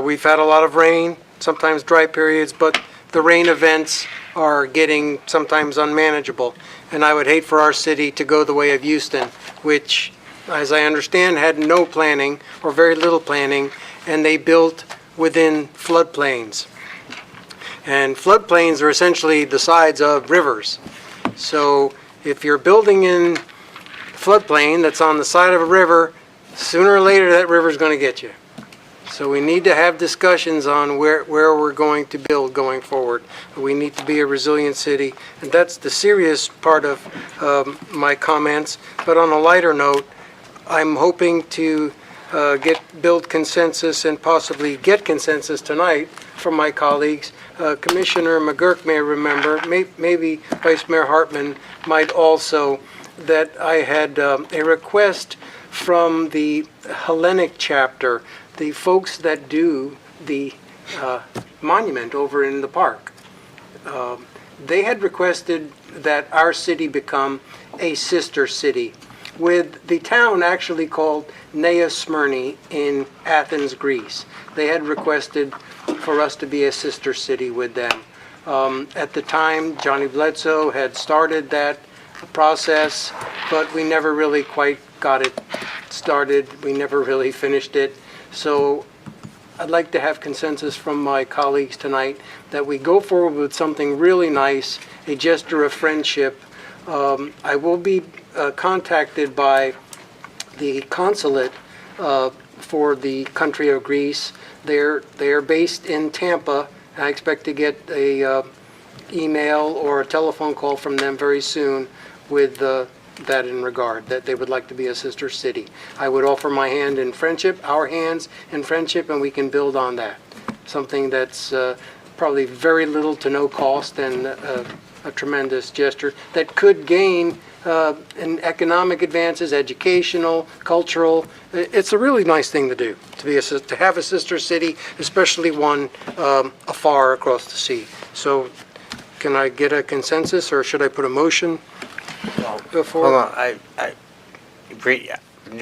We've had a lot of rain, sometimes dry periods, but the rain events are getting sometimes unmanageable. And I would hate for our city to go the way of Houston, which, as I understand, had no planning or very little planning, and they built within floodplains. And floodplains are essentially the sides of rivers. So if you're building in floodplain that's on the side of a river, sooner or later that river's going to get you. So we need to have discussions on where we're going to build going forward. We need to be a resilient city, and that's the serious part of my comments. But on a lighter note, I'm hoping to build consensus and possibly get consensus tonight from my colleagues. Commissioner McGurk may remember, maybe Vice Mayor Hartman might also, that I had a request from the Hellenic chapter, the folks that do the monument over in the park. They had requested that our city become a sister city, with the town actually called Nea Smyrni in Athens, Greece. They had requested for us to be a sister city with them. At the time, Johnny Bledsoe had started that process, but we never really quite got it started. We never really finished it. So I'd like to have consensus from my colleagues tonight that we go forward with something really nice, a gesture of friendship. I will be contacted by the consulate for the country of Greece. They're based in Tampa. I expect to get a email or a telephone call from them very soon with that in regard, that they would like to be a sister city. I would offer my hand in friendship, our hands in friendship, and we can build on that. Something that's probably very little to no cost and a tremendous gesture that could gain in economic advances, educational, cultural. It's a really nice thing to do, to have a sister city, especially one afar across the sea. So can I get a consensus, or should I put a motion before? Hold on,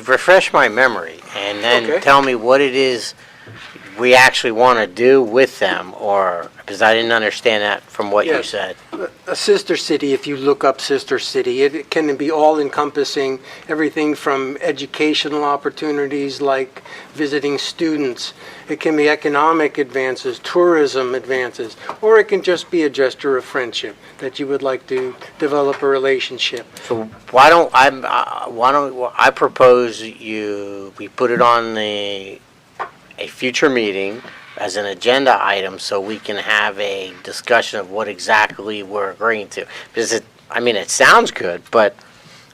refresh my memory, and then Okay. tell me what it is we actually want to do with them, or, because I didn't understand that from what you Yes. said. A sister city, if you look up sister city, it can be all encompassing, everything from educational opportunities like visiting students. It can be economic advances, tourism advances, or it can just be a gesture of friendship that you would like to develop a relationship. So why don't I propose we put it on a future meeting as an agenda item, so we can have a discussion of what exactly we're agreeing to. Because it sounds good, but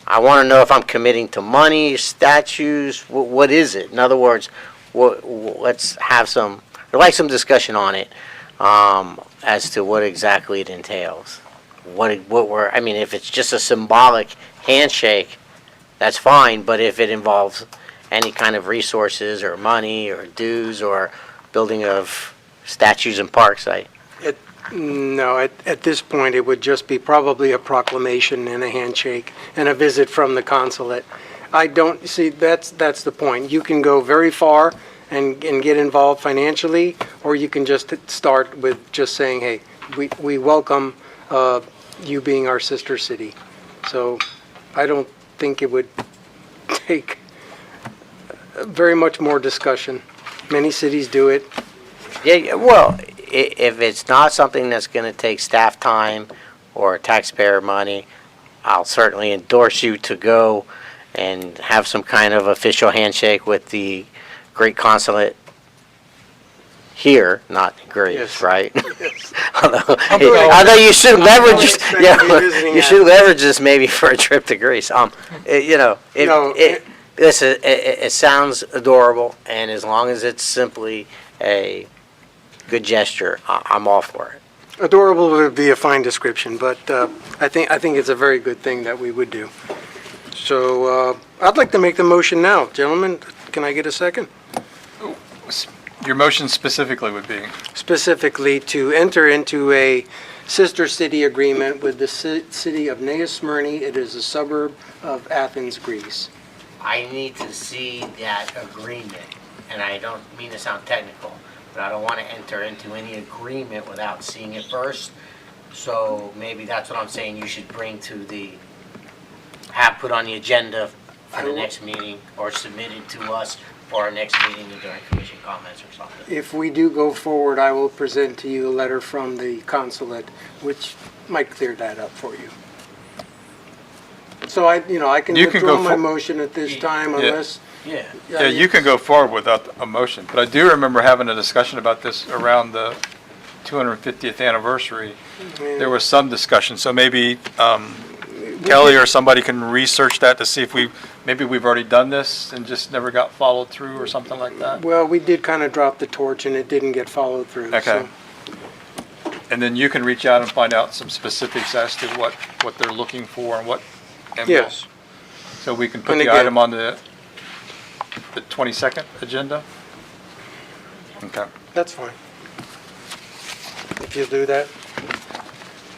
I want to know if I'm committing to money, statues, what is it? In other words, let's have some discussion on it, as to what exactly it entails. If it's just a symbolic handshake, that's fine, but if it involves any kind of resources or money or dues or building of Statues and parks, No, at this point, it would just be probably a proclamation and a handshake and a visit from the consulate. I don't, see, that's the point. You can go very far and get involved financially, or you can just start with just saying, hey, we welcome you being our sister city. So I don't think it would take very much more discussion. Many cities do it. Yeah, well, if it's not something that's going to take staff time or taxpayer money, I'll certainly endorse you to go and have some kind of official handshake with the great consulate here, not Greece, Yes. right? Yes. Although you should leverage, expect to be visiting you should leverage this maybe for a trip to Greece. Listen, it sounds adorable, and as long as it's simply a good gesture, I'm all for it. Adorable would be a fine description, but I think it's a very good thing that we would do. So I'd like to make the motion now. Gentlemen, can I get a second? Your motion specifically would be? Specifically to enter into a sister city agreement with the city of Nea Smyrni. It is a suburb of Athens, Greece. I need to see that agreement, and I don't mean to sound technical, but I don't want to enter into any agreement without seeing it first. So maybe that's what I'm saying you should bring to have put on the agenda for the next meeting, or submitted to us for our next meeting during commission comments or something. If we do go forward, I will present to you a letter from the consulate, which might clear that up for you. So I can You can withdraw go my for- motion at this time unless... Yeah, you can go forward without a motion, but I do remember having a discussion about this around the 250th anniversary. There was some discussion, so maybe Kelly or somebody can research that to see if maybe we've already done this and just never got followed through or something like that. Well, we did kind of drop the torch and it didn't get followed through. Okay. So And then you can reach out and find out some specifics as to what they're looking for and what. and we'll- Yes. So we can put And the again- item on the 22nd agenda? Okay. That's fine. If you'll do that.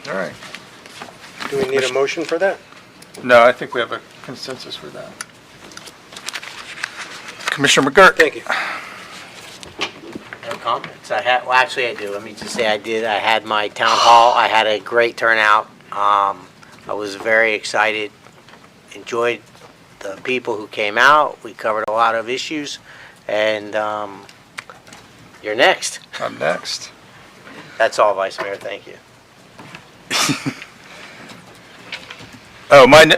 All right. Do we need a motion for that? No, I think we have a consensus for that. Commissioner McGirt. Thank you. No comments. Actually I do. Let me just say I did. I had my town hall. I had a great turnout. I was very excited, enjoyed the people who came out. We covered a lot of issues, and you're next. I'm next. That's all, Vice Mayor. Thank you. Oh, mine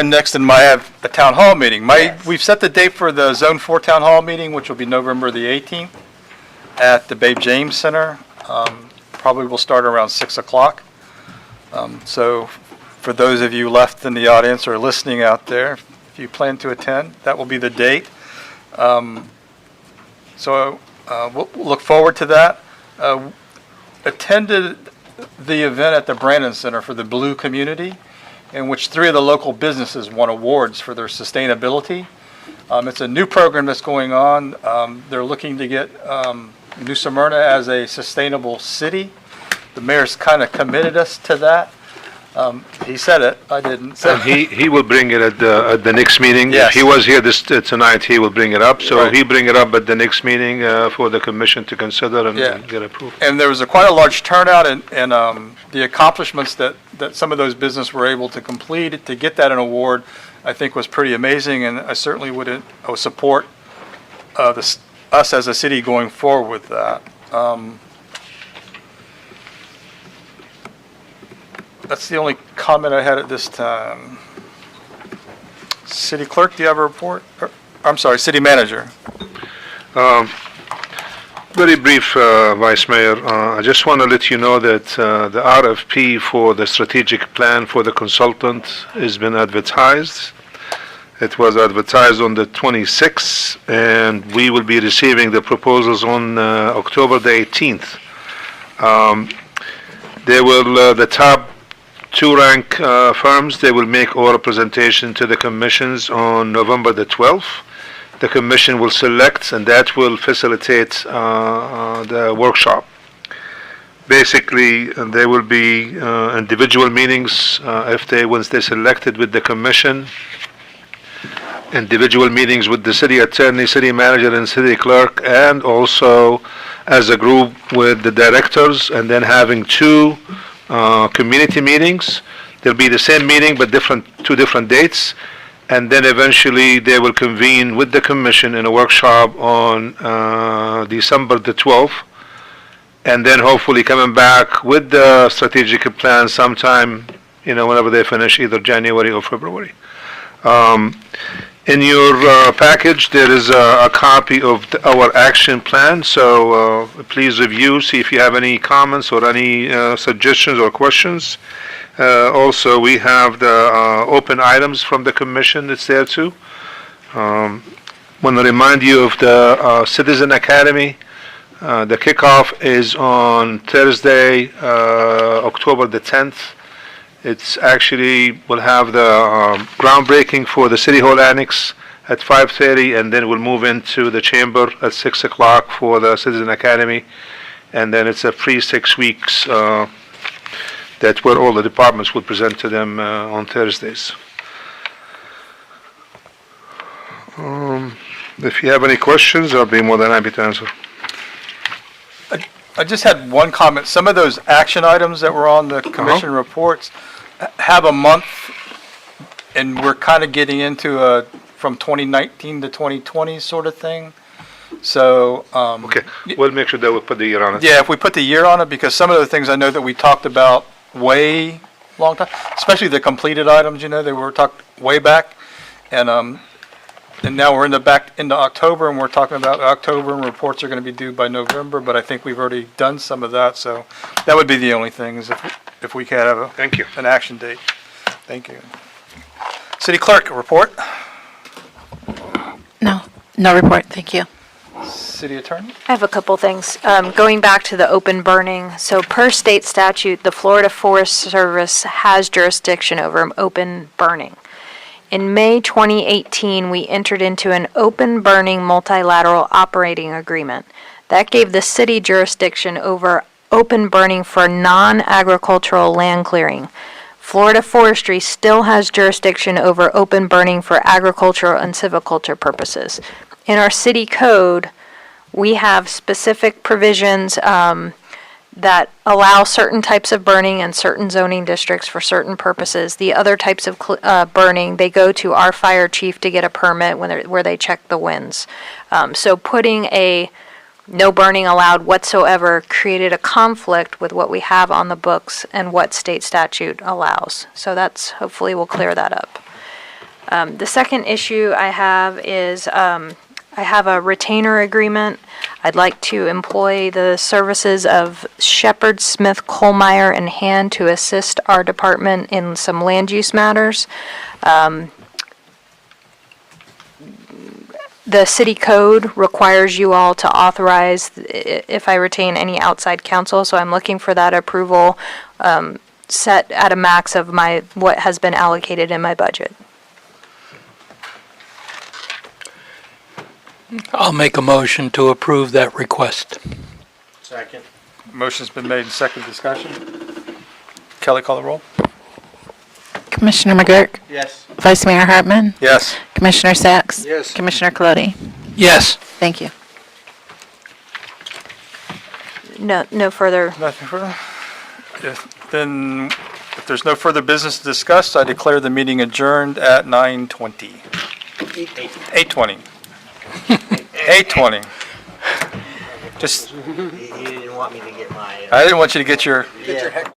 next, and I have a town hall meeting. Yes. We've set the date for the Zone 4 Town Hall meeting, which will be November the 18th at the Babe James Center. Probably will start around 6 o'clock. So for those of you left in the audience or listening out there, if you plan to attend, that will be the date. So we'll look forward to that. Attended the event at the Brandon Center for the Blue Community, in which 3 of the local businesses won awards for their sustainability. It's a new program that's going on. They're looking to get New Smyrna as a sustainable city. The mayor's kind of committed us to that. He said it, I didn't. So And he will bring it at the next meeting. Yes. If he was here tonight, he will bring it up. So Right. he bring it up at the next meeting for the commission to consider and Yeah. get approved. And there was quite a large turnout, and the accomplishments that some of those businesses were able to complete to get that an award, I think was pretty amazing, and I certainly would support us as a city going forward with that. That's the only comment I had at this time. City Clerk, do you have a report? I'm sorry, City Manager. Very brief, Vice Mayor. I just want to let you know that the RFP for the strategic plan for the consultant has been advertised. It was advertised on the 26th, and we will be receiving the proposals on October the 18th. The top 2 rank firms, they will make oral presentation to the commissions on November the 12th. The commission will select, and that will facilitate the workshop Basically, there will be individual meetings once they're selected with the commission, individual meetings with the city attorney, city manager, and city clerk, and also as a group with the directors, and then having two community meetings. There'll be the same meeting but two different dates, and then eventually they will convene with the commission in a workshop on December the 12th, and then hopefully coming back with the strategic plan sometime, whenever they finish, either January or February. In your package, there is a copy of our action plan, so please review, see if you have any comments or any suggestions or questions. Also, we have the open items from the commission that's there too. Want to remind you of the Citizen Academy. The kickoff is on Thursday, October the 10th. It's actually, we'll have the groundbreaking for the City Hall Annex at 5:30, and then we'll move into the chamber at 6 o'clock for the Citizen Academy. And then it's a free 6 weeks that's where all the departments will present to them on Thursdays. If you have any questions, I'll be more than happy to answer. I just had one comment. Some of those action items that were on the commission reports have a month, and we're kind of getting into a from 2019 to 2020 sort of thing. So, Okay, we'll make sure that we put the year on it. yeah, if we put the year on it, because some of the things I know that we talked about way long time, especially the completed items, they were talked way back. And now we're back into October, and we're talking about October, and reports are going to be due by November, but I think we've already done some of that, so that would be the only thing, is if we could have Thank you. an action date. Thank you. City Clerk, report. No report, thank you. City Attorney? I have a couple things. Going back to the open burning, so per state statute, the Florida Forest Service has jurisdiction over open burning. In May 2018, we entered into an open burning multilateral operating agreement. That gave the city jurisdiction over open burning for non-agricultural land clearing. Florida Forestry still has jurisdiction over open burning for agricultural and silviculture purposes. In our city code, we have specific provisions that allow certain types of burning in certain zoning districts for certain purposes. The other types of burning, they go to our fire chief to get a permit where they check the winds. So putting a no burning allowed whatsoever created a conflict with what we have on the books and what state statute allows. So that's, hopefully we'll clear that up. The second issue I have is I have a retainer agreement. I'd like to employ the services of Shepherd, Smith, Kohlmeyer, and Hand to assist our department in some land use matters. The city code requires you all to authorize if I retain any outside counsel, so I'm looking for that approval set at a max of what has been allocated in my budget. I'll make a motion to approve that request. Second. Motion's been made, second discussion. Kelly, call the roll. Commissioner McGurk? Yes. Vice Mayor Hartman? Yes. Commissioner Sacks? Yes. Commissioner Colodi? Yes. Thank you. No further. Nothing further? If there's no further business to discuss, I declare the meeting adjourned at 9:20. 8:20. 8:20. Just, You didn't want me to get my... I didn't want you to get your... Yeah.